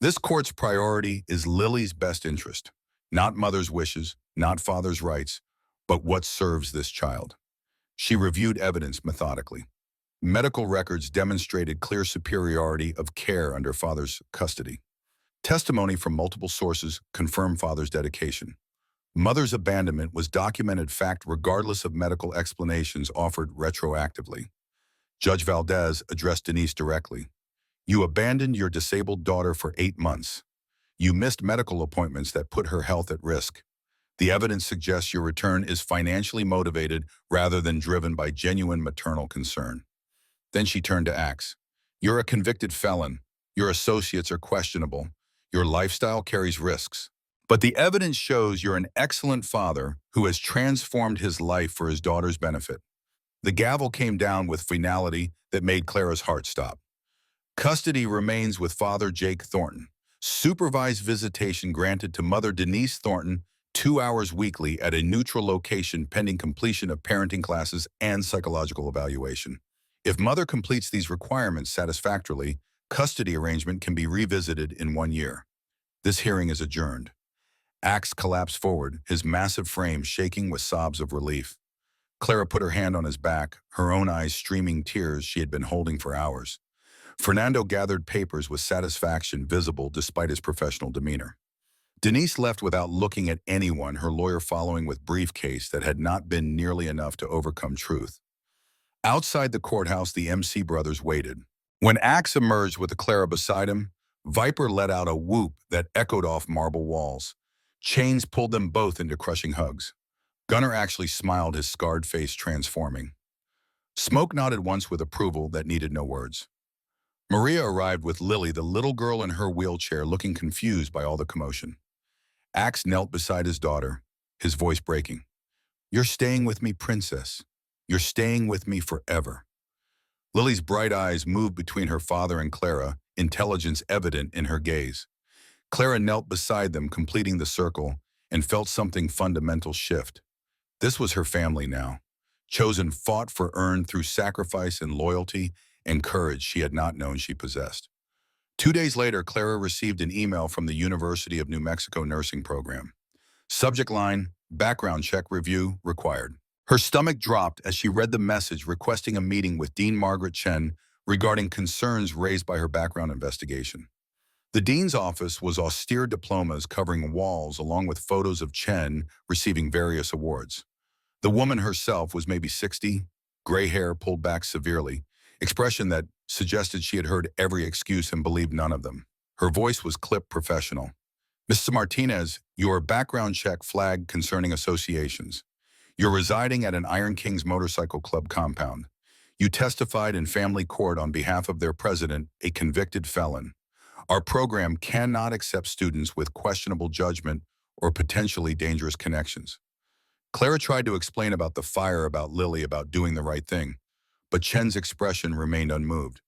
This court's priority is Lily's best interest, not mother's wishes, not father's rights, but what serves this child. She reviewed evidence methodically. Medical records demonstrated clear superiority of care under father's custody. Testimony from multiple sources confirmed father's dedication. Mother's abandonment was documented fact regardless of medical explanations offered retroactively. Judge Valdez addressed Denise directly. You abandoned your disabled daughter for 8 months. You missed medical appointments that put her health at risk. The evidence suggests your return is financially motivated rather than driven by genuine maternal concern. Then she turned to Axe. You're a convicted felon. Your associates are questionable. Your lifestyle carries risks. But the evidence shows you're an excellent father who has transformed his life for his daughter's benefit. The gavel came down with finality that made Clara's heart stop. Custody remains with Father Jake Thornton. Supervised visitation granted to Mother Denise Thornton 2 hours weekly at a neutral location pending completion of parenting classes and psychological evaluation. If Mother completes these requirements satisfactorily, custody arrangement can be revisited in 1 year. This hearing is adjourned. Axe collapsed forward, his massive frame shaking with sobs of relief. Clara put her hand on his back, her own eyes streaming tears she had been holding for hours. Fernando gathered papers with satisfaction visible despite his professional demeanor. Denise left without looking at anyone, her lawyer following with briefcase that had not been nearly enough to overcome truth. Outside the courthouse, the MC brothers waited. When Axe emerged with Clara beside him, Viper let out a whoop that echoed off marble walls. Chains pulled them both into crushing hugs. Gunnar actually smiled, his scarred face transforming. Smoke nodded once with approval that needed no words. Maria arrived with Lily, the little girl in her wheelchair, looking confused by all the commotion. Axe knelt beside his daughter, his voice breaking. You're staying with me, princess. You're staying with me forever. Lily's bright eyes moved between her father and Clara, intelligence evident in her gaze. Clara knelt beside them, completing the circle, and felt something fundamental shift. This was her family now, chosen, fought for, earned through sacrifice and loyalty and courage she had not known she possessed. 2 days later, Clara received an email from the University of New Mexico nursing program. Subject line, background check review required. Her stomach dropped as she read the message requesting a meeting with Dean Margaret Chen regarding concerns raised by her background investigation. The dean's office was austere diplomas covering walls along with photos of Chen receiving various awards. The woman herself was maybe 60, gray hair pulled back severely, expression that suggested she had heard every excuse and believed none of them. Her voice was clipped professional. Mrs. Martinez, your background check flagged concerning associations. You're residing at an Iron Kings motorcycle club compound. You testified in family court on behalf of their president, a convicted felon. Our program cannot accept students with questionable judgment or potentially dangerous connections. Clara tried to explain about the fire, about Lily, about doing the right thing, but Chen's expression remained unmoved.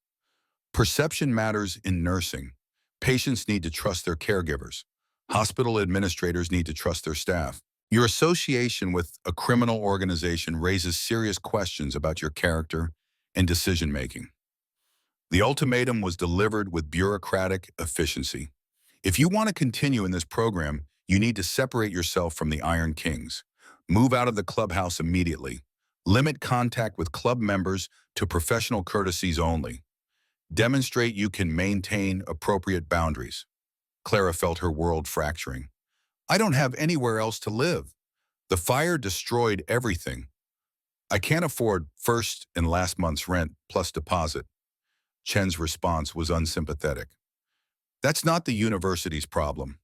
Perception matters in nursing. Patients need to trust their caregivers. Hospital administrators need to trust their staff. Your association with a criminal organization raises serious questions about your character and decision-making. The ultimatum was delivered with bureaucratic efficiency. If you want to continue in this program, you need to separate yourself from the Iron Kings. Move out of the clubhouse immediately. Limit contact with club members to professional courtesies only. Demonstrate you can maintain appropriate boundaries. Clara felt her world fracturing. I don't have anywhere else to live. The fire destroyed everything. I can't afford first and last month's rent plus deposit. Chen's response was unsympathetic. That's not the university's problem.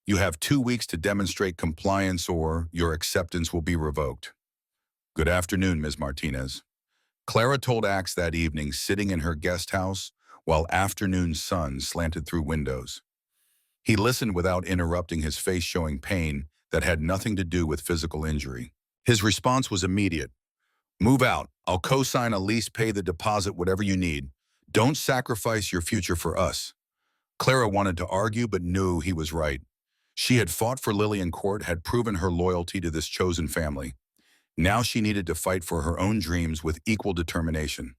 You have 2 weeks to demonstrate compliance or your acceptance will be revoked. Good afternoon, Ms. Martinez. Clara told Axe that evening, sitting in her guest house while afternoon sun slanted through windows. He listened without interrupting, his face showing pain that had nothing to do with physical injury. His response was immediate. Move out. I'll co-sign a lease, pay the deposit, whatever you need. Don't sacrifice your future for us. Clara wanted to argue but knew he was right. She had fought for Lily in court, had proven her loyalty to this chosen family. Now she needed to fight for her own dreams with equal determination.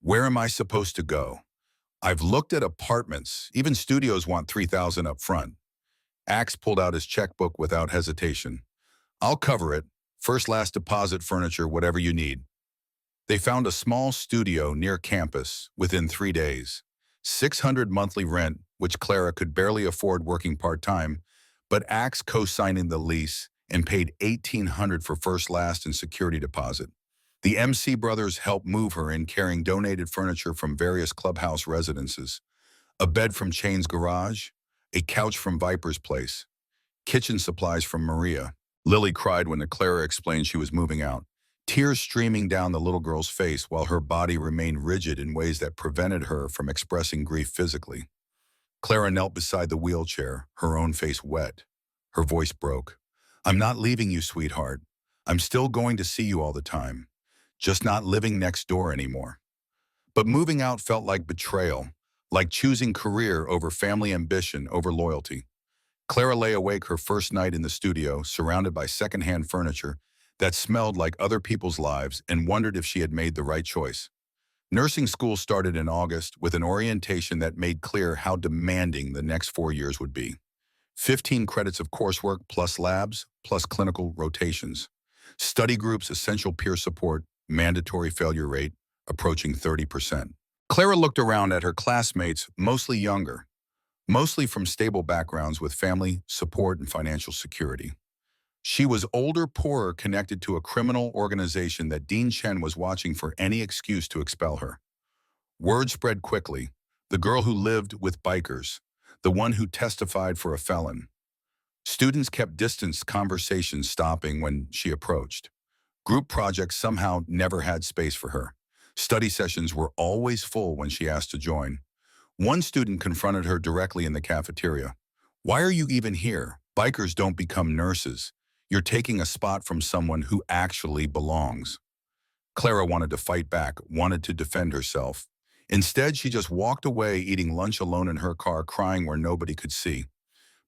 Where am I supposed to go? I've looked at apartments. Even studios want $3,000 up front. Axe pulled out his checkbook without hesitation. I'll cover it. First, last deposit, furniture, whatever you need. They found a small studio near campus within 3 days. $600 monthly rent, which Clara could barely afford working part-time, but Axe co-signing the lease and paid $1,800 for first, last, and security deposit. The MC brothers helped move her in, carrying donated furniture from various clubhouse residences, a bed from Chain's garage, a couch from Viper's place, kitchen supplies from Maria. Lily cried when Clara explained she was moving out, tears streaming down the little girl's face while her body remained rigid in ways that prevented her from expressing grief physically. Clara knelt beside the wheelchair, her own face wet. Her voice broke. I'm not leaving you, sweetheart. I'm still going to see you all the time. Just not living next door anymore. But moving out felt like betrayal, like choosing career over family, ambition over loyalty. Clara lay awake her first night in the studio, surrounded by secondhand furniture that smelled like other people's lives, and wondered if she had made the right choice. Nursing school started in August with an orientation that made clear how demanding the next 4 years would be. 15 credits of coursework plus labs plus clinical rotations. Study groups, essential peer support, mandatory failure rate approaching 30%. Clara looked around at her classmates, mostly younger, mostly from stable backgrounds with family support and financial security. She was older, poorer, connected to a criminal organization that Dean Chen was watching for any excuse to expel her. Word spread quickly. The girl who lived with bikers, the one who testified for a felon. Students kept distance, conversations stopping when she approached. Group projects somehow never had space for her. Study sessions were always full when she asked to join. One student confronted her directly in the cafeteria. Why are you even here? Bikers don't become nurses. You're taking a spot from someone who actually belongs. Clara wanted to fight back, wanted to defend herself. Instead, she just walked away, eating lunch alone in her car, crying where nobody could see.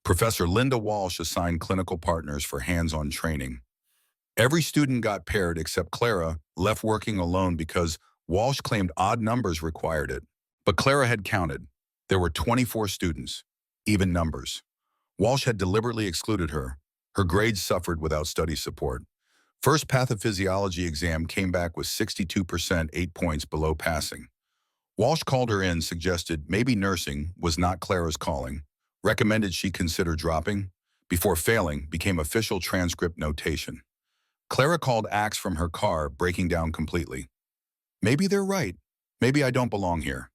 Professor Linda Walsh assigned clinical partners for hands-on training. Every student got paired except Clara, left working alone because Walsh claimed odd numbers required it. But Clara had counted. There were 24 students, even numbers. Walsh had deliberately excluded her. Her grades suffered without study support. First pathophysiology exam came back with 62%, 8 points below passing. Walsh called her in, suggested maybe nursing was not Clara's calling, recommended she consider dropping, before failing became official transcript notation. Clara called Axe from her car, breaking down completely. Maybe they're right. Maybe I don't belong here.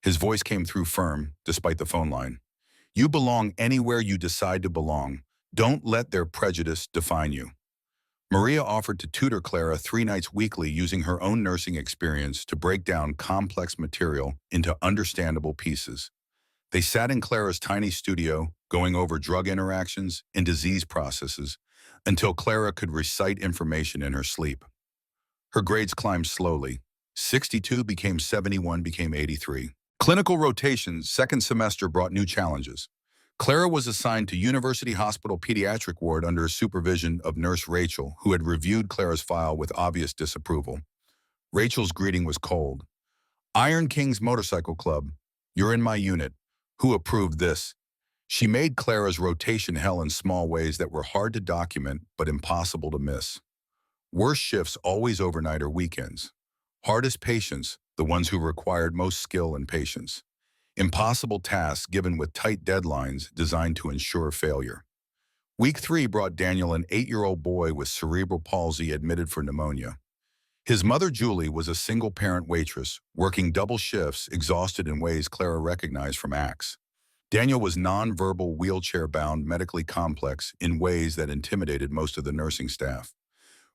His voice came through firm, despite the phone line. You belong anywhere you decide to belong. Don't let their prejudice define you. Maria offered to tutor Clara 3 nights weekly using her own nursing experience to break down complex material into understandable pieces. They sat in Clara's tiny studio, going over drug interactions and disease processes until Clara could recite information in her sleep. Her grades climbed slowly. 62 became 71, became 83. Clinical rotations, second semester brought new challenges. Clara was assigned to University Hospital Pediatric Ward under supervision of Nurse Rachel, who had reviewed Clara's file with obvious disapproval. Rachel's greeting was cold. Iron King's Motorcycle Club, you're in my unit. Who approved this? She made Clara's rotation hell in small ways that were hard to document but impossible to miss. Worst shifts always overnight or weekends. Hardest patients, the ones who required most skill and patience. Impossible tasks given with tight deadlines designed to ensure failure. Week 3 brought Daniel an 8-year-old boy with cerebral palsy admitted for pneumonia. His mother, Julie, was a single-parent waitress, working double shifts, exhausted in ways Clara recognized from acts. Daniel was nonverbal, wheelchair-bound, medically complex in ways that intimidated most of the nursing staff.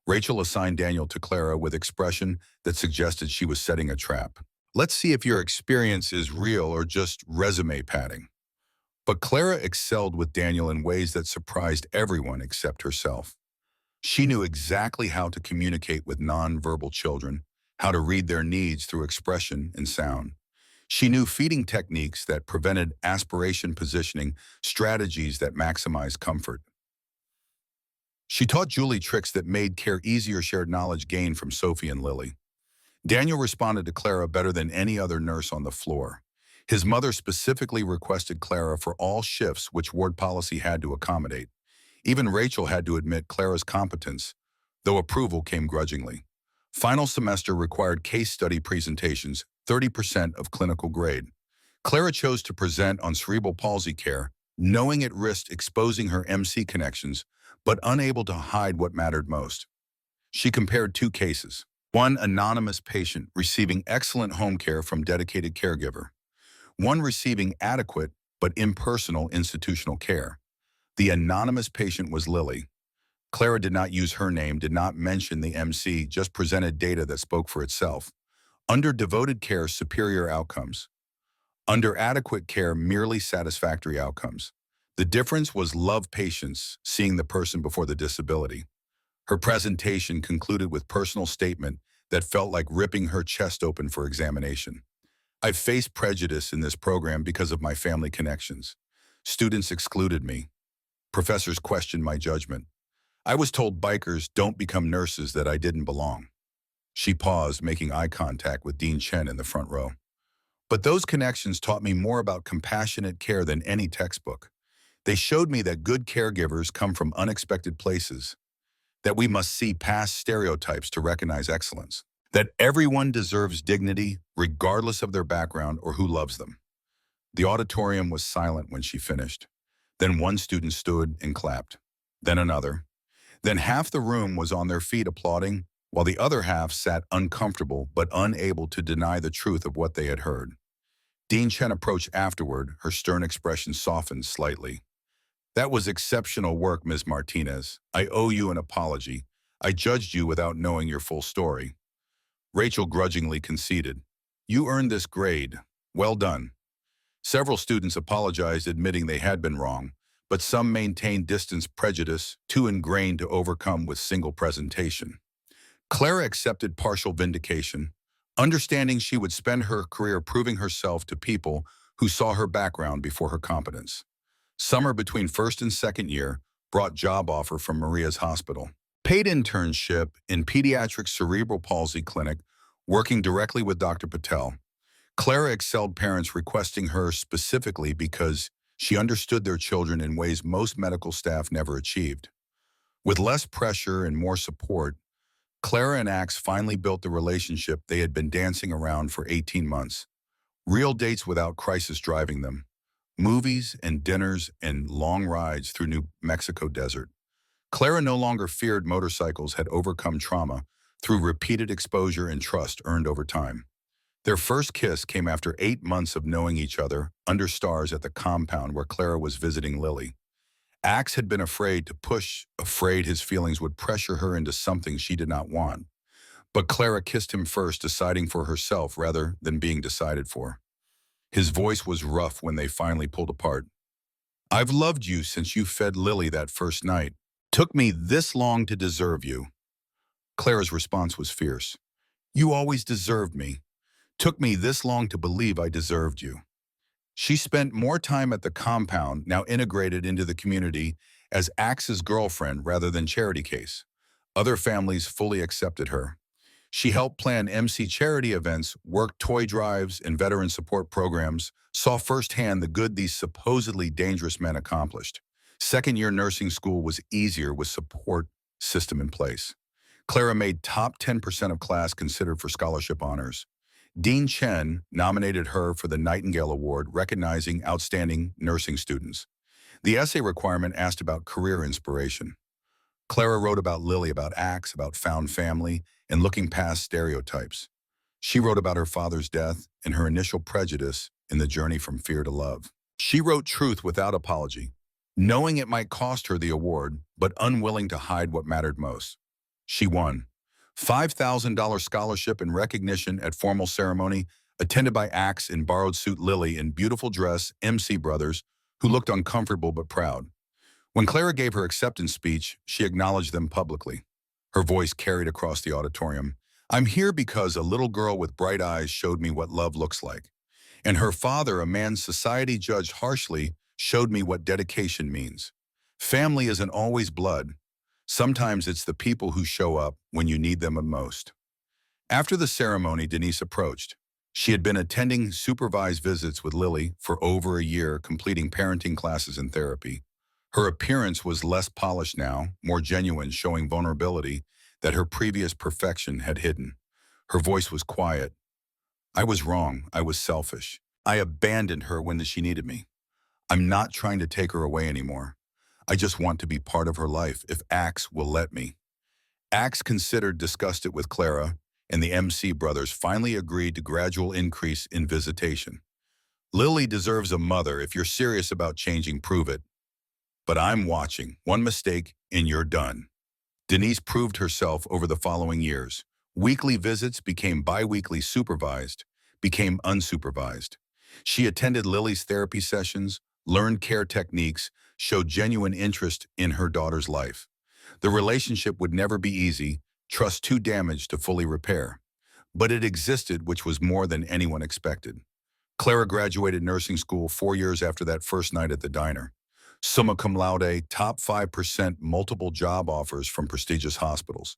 Rachel assigned Daniel to Clara with expression that suggested she was setting a trap. Let's see if your experience is real or just resume padding. But Clara excelled with Daniel in ways that surprised everyone except herself. She knew exactly how to communicate with nonverbal children, how to read their needs through expression and sound. She knew feeding techniques that prevented aspiration positioning, strategies that maximized comfort. She taught Julie tricks that made care easier, shared knowledge gained from Sophie and Lily. Daniel responded to Clara better than any other nurse on the floor. His mother specifically requested Clara for all shifts which ward policy had to accommodate. Even Rachel had to admit Clara's competence, though approval came grudgingly. Final semester required case study presentations, 30% of clinical grade. Clara chose to present on cerebral palsy care, knowing it risked exposing her MC connections, but unable to hide what mattered most. She compared 2 cases. One anonymous patient receiving excellent home care from dedicated caregiver. One receiving adequate but impersonal institutional care. The anonymous patient was Lily. Clara did not use her name, did not mention the MC, just presented data that spoke for itself. Under devoted care, superior outcomes. Under adequate care, merely satisfactory outcomes. The difference was love patience, seeing the person before the disability. Her presentation concluded with personal statement that felt like ripping her chest open for examination. I've faced prejudice in this program because of my family connections. Students excluded me. Professors questioned my judgment. I was told bikers don't become nurses, that I didn't belong. She paused, making eye contact with Dean Chen in the front row. But those connections taught me more about compassionate care than any textbook. They showed me that good caregivers come from unexpected places, that we must see past stereotypes to recognize excellence, that everyone deserves dignity regardless of their background or who loves them. The auditorium was silent when she finished. Then one student stood and clapped. Then another. Then half the room was on their feet applauding, while the other half sat uncomfortable but unable to deny the truth of what they had heard. Dean Chen approached afterward, her stern expression softened slightly. That was exceptional work, Ms. Martinez. I owe you an apology. I judged you without knowing your full story. Rachel grudgingly conceded. You earned this grade. Well done. Several students apologized, admitting they had been wrong, but some maintained distance, prejudice, too ingrained to overcome with single presentation. Clara accepted partial vindication, understanding she would spend her career proving herself to people who saw her background before her competence. Summer between first and second year brought job offer from Maria's hospital. Paid internship in pediatric cerebral palsy clinic, working directly with Dr. Patel. Clara excelled parents, requesting her specifically because she understood their children in ways most medical staff never achieved. With less pressure and more support, Clara and Axe finally built the relationship they had been dancing around for 18 months. Real dates without crisis driving them. Movies and dinners and long rides through New Mexico desert. Clara no longer feared motorcycles, had overcome trauma through repeated exposure and trust earned over time. Their first kiss came after 8 months of knowing each other under stars at the compound where Clara was visiting Lily. Axe had been afraid to push, afraid his feelings would pressure her into something she did not want. But Clara kissed him first, deciding for herself rather than being decided for. His voice was rough when they finally pulled apart. "I've loved you since you fed Lily that first night. Took me this long to deserve you." Clara's response was fierce. "You always deserved me. Took me this long to believe I deserved you." She spent more time at the compound, now integrated into the community, as Axe's girlfriend rather than charity case. Other families fully accepted her. She helped plan MC charity events, worked toy drives and veteran support programs, saw firsthand the good these supposedly dangerous men accomplished. Second-year nursing school was easier with support system in place. Clara made top 10% of class considered for scholarship honors. Dean Chen nominated her for the Nightingale Award, recognizing outstanding nursing students. The essay requirement asked about career inspiration. Clara wrote about Lily, about Axe, about found family, and looking past stereotypes. She wrote about her father's death and her initial prejudice in the journey from fear to love. She wrote truth without apology, knowing it might cost her the award, but unwilling to hide what mattered most. She won. $5,000 scholarship and recognition at formal ceremony, attended by Axe in borrowed suit Lily in beautiful dress, MC brothers, who looked uncomfortable but proud. When Clara gave her acceptance speech, she acknowledged them publicly. Her voice carried across the auditorium. "I'm here because a little girl with bright eyes showed me what love looks like. And her father, a man society judged harshly, showed me what dedication means. Family isn't always blood. Sometimes it's the people who show up when you need them the most." After the ceremony, Denise approached. She had been attending supervised visits with Lily for over a year, completing parenting classes and therapy. Her appearance was less polished now, more genuine, showing vulnerability that her previous perfection had hidden. Her voice was quiet. "I was wrong. I was selfish. I abandoned her when she needed me. I'm not trying to take her away anymore. I just want to be part of her life if Axe will let me." Axe discussed it with Clara, and the MC brothers finally agreed to gradual increase in visitation. "Lily deserves a mother. If you're serious about changing, prove it. But I'm watching. One mistake, and you're done." Denise proved herself over the following years. Weekly visits became bi-weekly, supervised, became unsupervised. She attended Lily's therapy sessions, learned care techniques, showed genuine interest in her daughter's life. The relationship would never be easy, trust too damaged to fully repair. But it existed, which was more than anyone expected. Clara graduated nursing school 4 years after that first night at the diner. Summa cum laude, top 5%, multiple job offers from prestigious hospitals.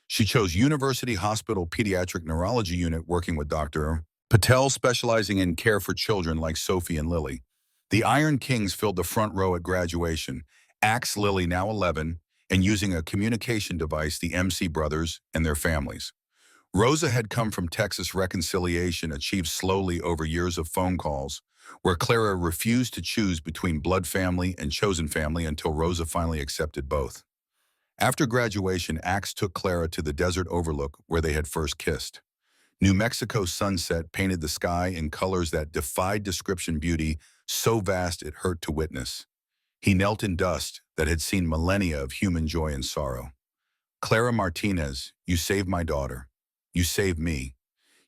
She chose University Hospital Pediatric Neurology Unit, working with Dr. Patel, specializing in care for children like Sophie and Lily. The Iron Kings filled the front row at graduation. Axe, Lily, now 11, and using a communication device, the MC brothers and their families. Rosa had come from Texas. Reconciliation achieved slowly over years of phone calls, where Clara refused to choose between blood family and chosen family until Rosa finally accepted both. After graduation, Axe took Clara to the desert overlook where they had first kissed. New Mexico's sunset painted the sky in colors that defied description, beauty so vast it hurt to witness. He knelt in dust that had seen millennia of human joy and sorrow. "Clara Martinez, you saved my daughter. You saved me.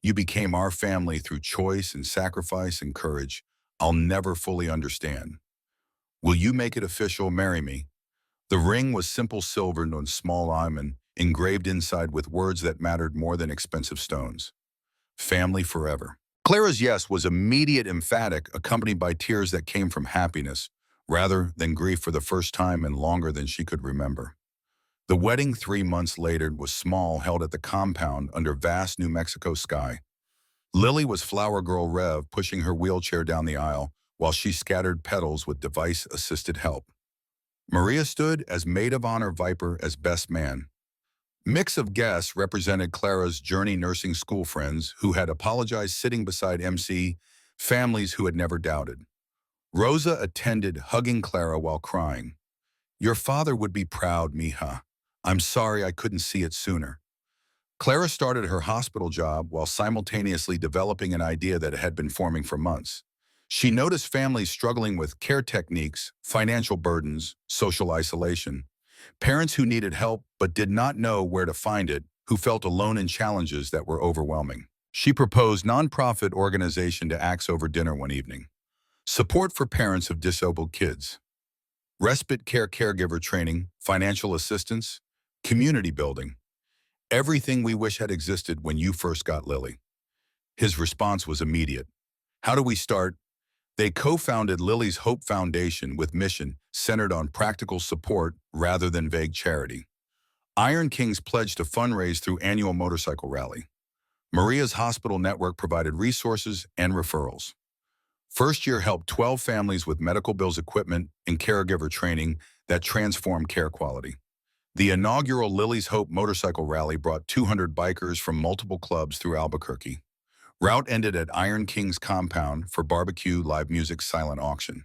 You became our family through choice and sacrifice and courage I'll never fully understand. Will you make it official? Marry me." The ring was simple silver and small diamond, engraved inside with words that mattered more than expensive stones. "Family forever." Clara's yes was immediate, emphatic, accompanied by tears that came from happiness, rather than grief for the first time and longer than she could remember. The wedding 3 months later was small, held at the compound under vast New Mexico sky. Lily was flower girl Rev, pushing her wheelchair down the aisle while she scattered petals with device-assisted help. Maria stood as maid of honor, Viper as best man. Mix of guests represented Clara's journey nursing school friends who had apologized, sitting beside MC, families who had never doubted. Rosa attended, hugging Clara while crying. "Your father would be proud, mija. I'm sorry I couldn't see it sooner." Clara started her hospital job while simultaneously developing an idea that had been forming for months. She noticed families struggling with care techniques, financial burdens, social isolation, parents who needed help but did not know where to find it, who felt alone in challenges that were overwhelming. She proposed nonprofit organization to axe over dinner one evening. Support for parents of disabled kids. Respite care caregiver training, financial assistance, community building. Everything we wish had existed when you first got Lily. His response was immediate. How do we start? They co-founded Lily's Hope Foundation with mission centered on practical support rather than vague charity. Iron Kings pledged to fundraise through annual motorcycle rally. Maria's hospital network provided resources and referrals. First year helped 12 families with medical bills, equipment, and caregiver training that transformed care quality. The inaugural Lily's Hope motorcycle rally brought 200 bikers from multiple clubs through Albuquerque. Route ended at Iron King's compound for barbecue, live music, silent auction.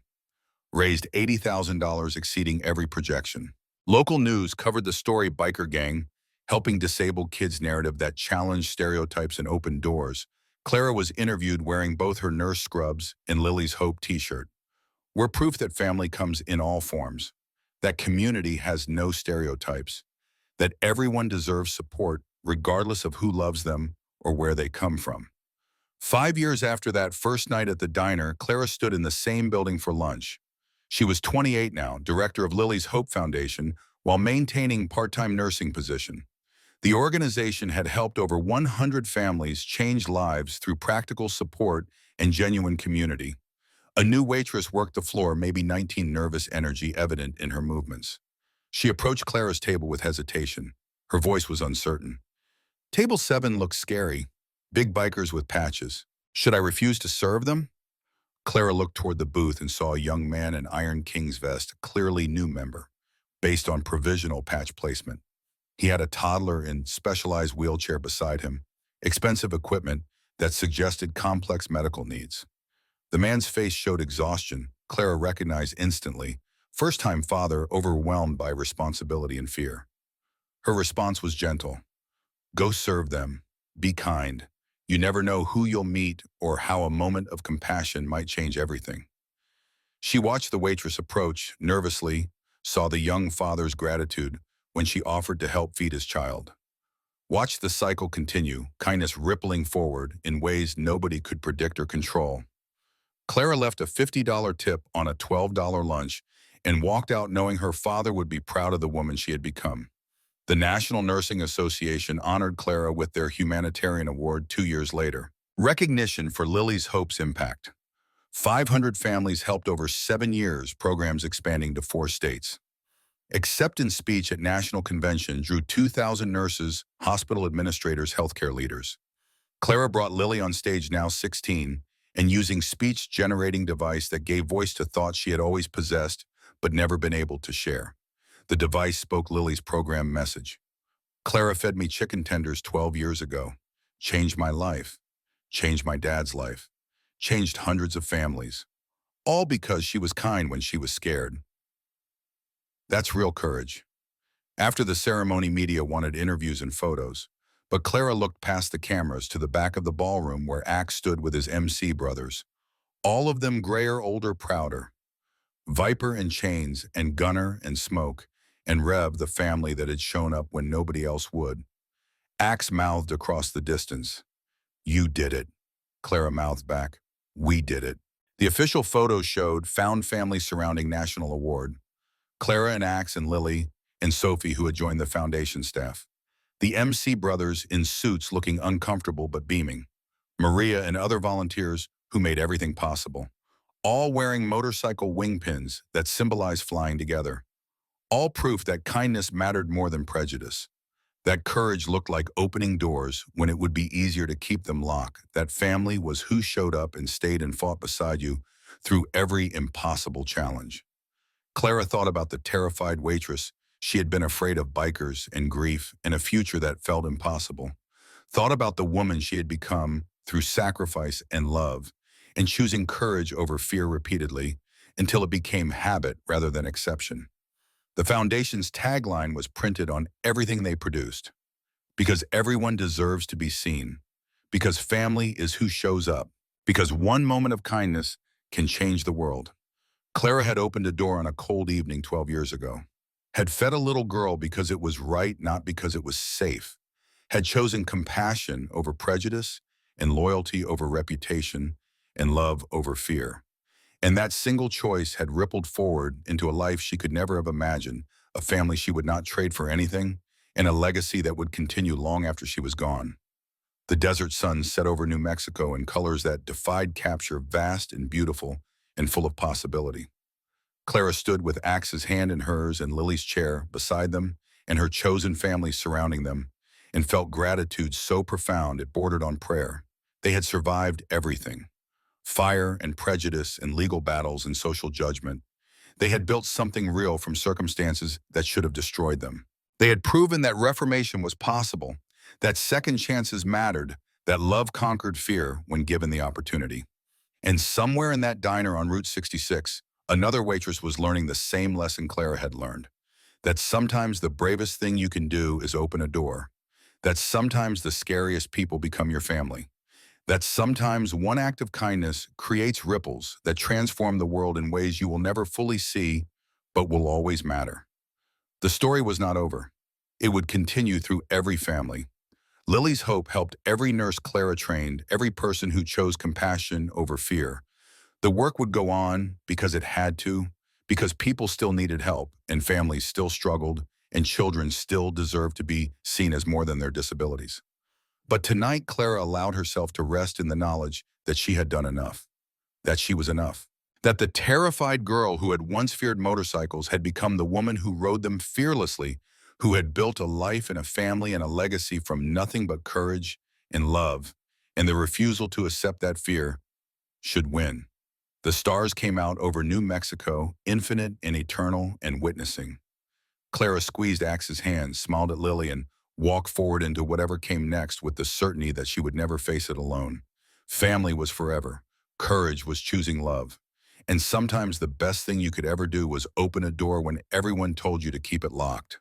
Raised $80,000, exceeding every projection. Local news covered the story Biker Gang, helping disabled kids narrative that challenged stereotypes and opened doors. Clara was interviewed wearing both her nurse scrubs and Lily's Hope t-shirt. We're proof that family comes in all forms, that community has no stereotypes, that everyone deserves support regardless of who loves them or where they come from. 5 years after that first night at the diner, Clara stood in the same building for lunch. She was 28 now, director of Lily's Hope Foundation, while maintaining part-time nursing position. The organization had helped over 100 families change lives through practical support and genuine community. A new waitress worked the floor, maybe 19, nervous energy evident in her movements. She approached Clara's table with hesitation. Her voice was uncertain. Table 7 looked scary. Big bikers with patches. Should I refuse to serve them? Clara looked toward the booth and saw a young man in Iron King's vest, clearly new member, based on provisional patch placement. He had a toddler in specialized wheelchair beside him, expensive equipment that suggested complex medical needs. The man's face showed exhaustion. Clara recognized instantly, first-time father overwhelmed by responsibility and fear. Her response was gentle. Go serve them. Be kind. You never know who you'll meet or how a moment of compassion might change everything. She watched the waitress approach, nervously, saw the young father's gratitude when she offered to help feed his child. Watched the cycle continue, kindness rippling forward in ways nobody could predict or control. Clara left a $50 tip on a $12 lunch and walked out knowing her father would be proud of the woman she had become. The National Nursing Association honored Clara with their humanitarian award 2 years later. Recognition for Lily's Hope's impact. 500 families helped over 7 years, programs expanding to 4 states. Acceptance speech at National Convention drew 2,000 nurses, hospital administrators, healthcare leaders. Clara brought Lily on stage, now 16, and using speech-generating device that gave voice to thoughts she had always possessed but never been able to share. The device spoke Lily's program message. Clara fed me chicken tenders 12 years ago. Changed my life. Changed my dad's life. Changed hundreds of families. All because she was kind when she was scared. That's real courage. After the ceremony, media wanted interviews and photos, but Clara looked past the cameras to the back of the ballroom where Axe stood with his MC brothers, all of them grayer, older, prouder. Viper and Chains and Gunner and Smoke and Rev, the family that had shown up when nobody else would. Axe mouthed across the distance. You did it. Clara mouthed back. We did it. The official photos showed found family surrounding National Award. Clara and Axe and Lily and Sophie, who had joined the foundation staff. The MC brothers in suits looking uncomfortable but beaming. Maria and other volunteers who made everything possible. All wearing motorcycle wing pins that symbolize flying together. All proof that kindness mattered more than prejudice. That courage looked like opening doors when it would be easier to keep them locked. That family was who showed up and stayed and fought beside you through every impossible challenge. Clara thought about the terrified waitress. She had been afraid of bikers and grief and a future that felt impossible. Thought about the woman she had become through sacrifice and love, and choosing courage over fear repeatedly until it became habit rather than exception. The foundation's tagline was printed on everything they produced. Because everyone deserves to be seen. Because family is who shows up. Because one moment of kindness can change the world. Clara had opened a door on a cold evening 12 years ago. Had fed a little girl because it was right, not because it was safe. Had chosen compassion over prejudice and loyalty over reputation, and love over fear. And that single choice had rippled forward into a life she could never have imagined, a family she would not trade for anything, and a legacy that would continue long after she was gone. The desert sun set over New Mexico in colors that defied capture, vast and beautiful and full of possibility. Clara stood with Axe's hand in hers and Lily's chair beside them and her chosen family surrounding them, and felt gratitude so profound it bordered on prayer. They had survived everything: fire and prejudice and legal battles and social judgment. They had built something real from circumstances that should have destroyed them. They had proven that reformation was possible, that second chances mattered, that love conquered fear when given the opportunity. And somewhere in that diner on Route 66, another waitress was learning the same lesson Clara had learned: that sometimes the bravest thing you can do is open a door, that sometimes the scariest people become your family, that sometimes one act of kindness creates ripples that transform the world in ways you will never fully see, but will always matter. The story was not over. It would continue through every family. Lily's hope helped every nurse Clara trained, every person who chose compassion over fear. The work would go on because it had to, because people still needed help, and families still struggled, and children still deserved to be seen as more than their disabilities. But tonight, Clara allowed herself to rest in the knowledge that she had done enough, that she was enough, that the terrified girl who had once feared motorcycles had become the woman who rode them fearlessly, who had built a life and a family and a legacy from nothing but courage and love, and the refusal to accept that fear should win. The stars came out over New Mexico, infinite and eternal and witnessing. Clara squeezed Axe's hand, smiled at Lily, and walked forward into whatever came next with the certainty that she would never face it alone. Family was forever. Courage was choosing love. And sometimes the best thing you could ever do was open a door when everyone told you to keep it locked.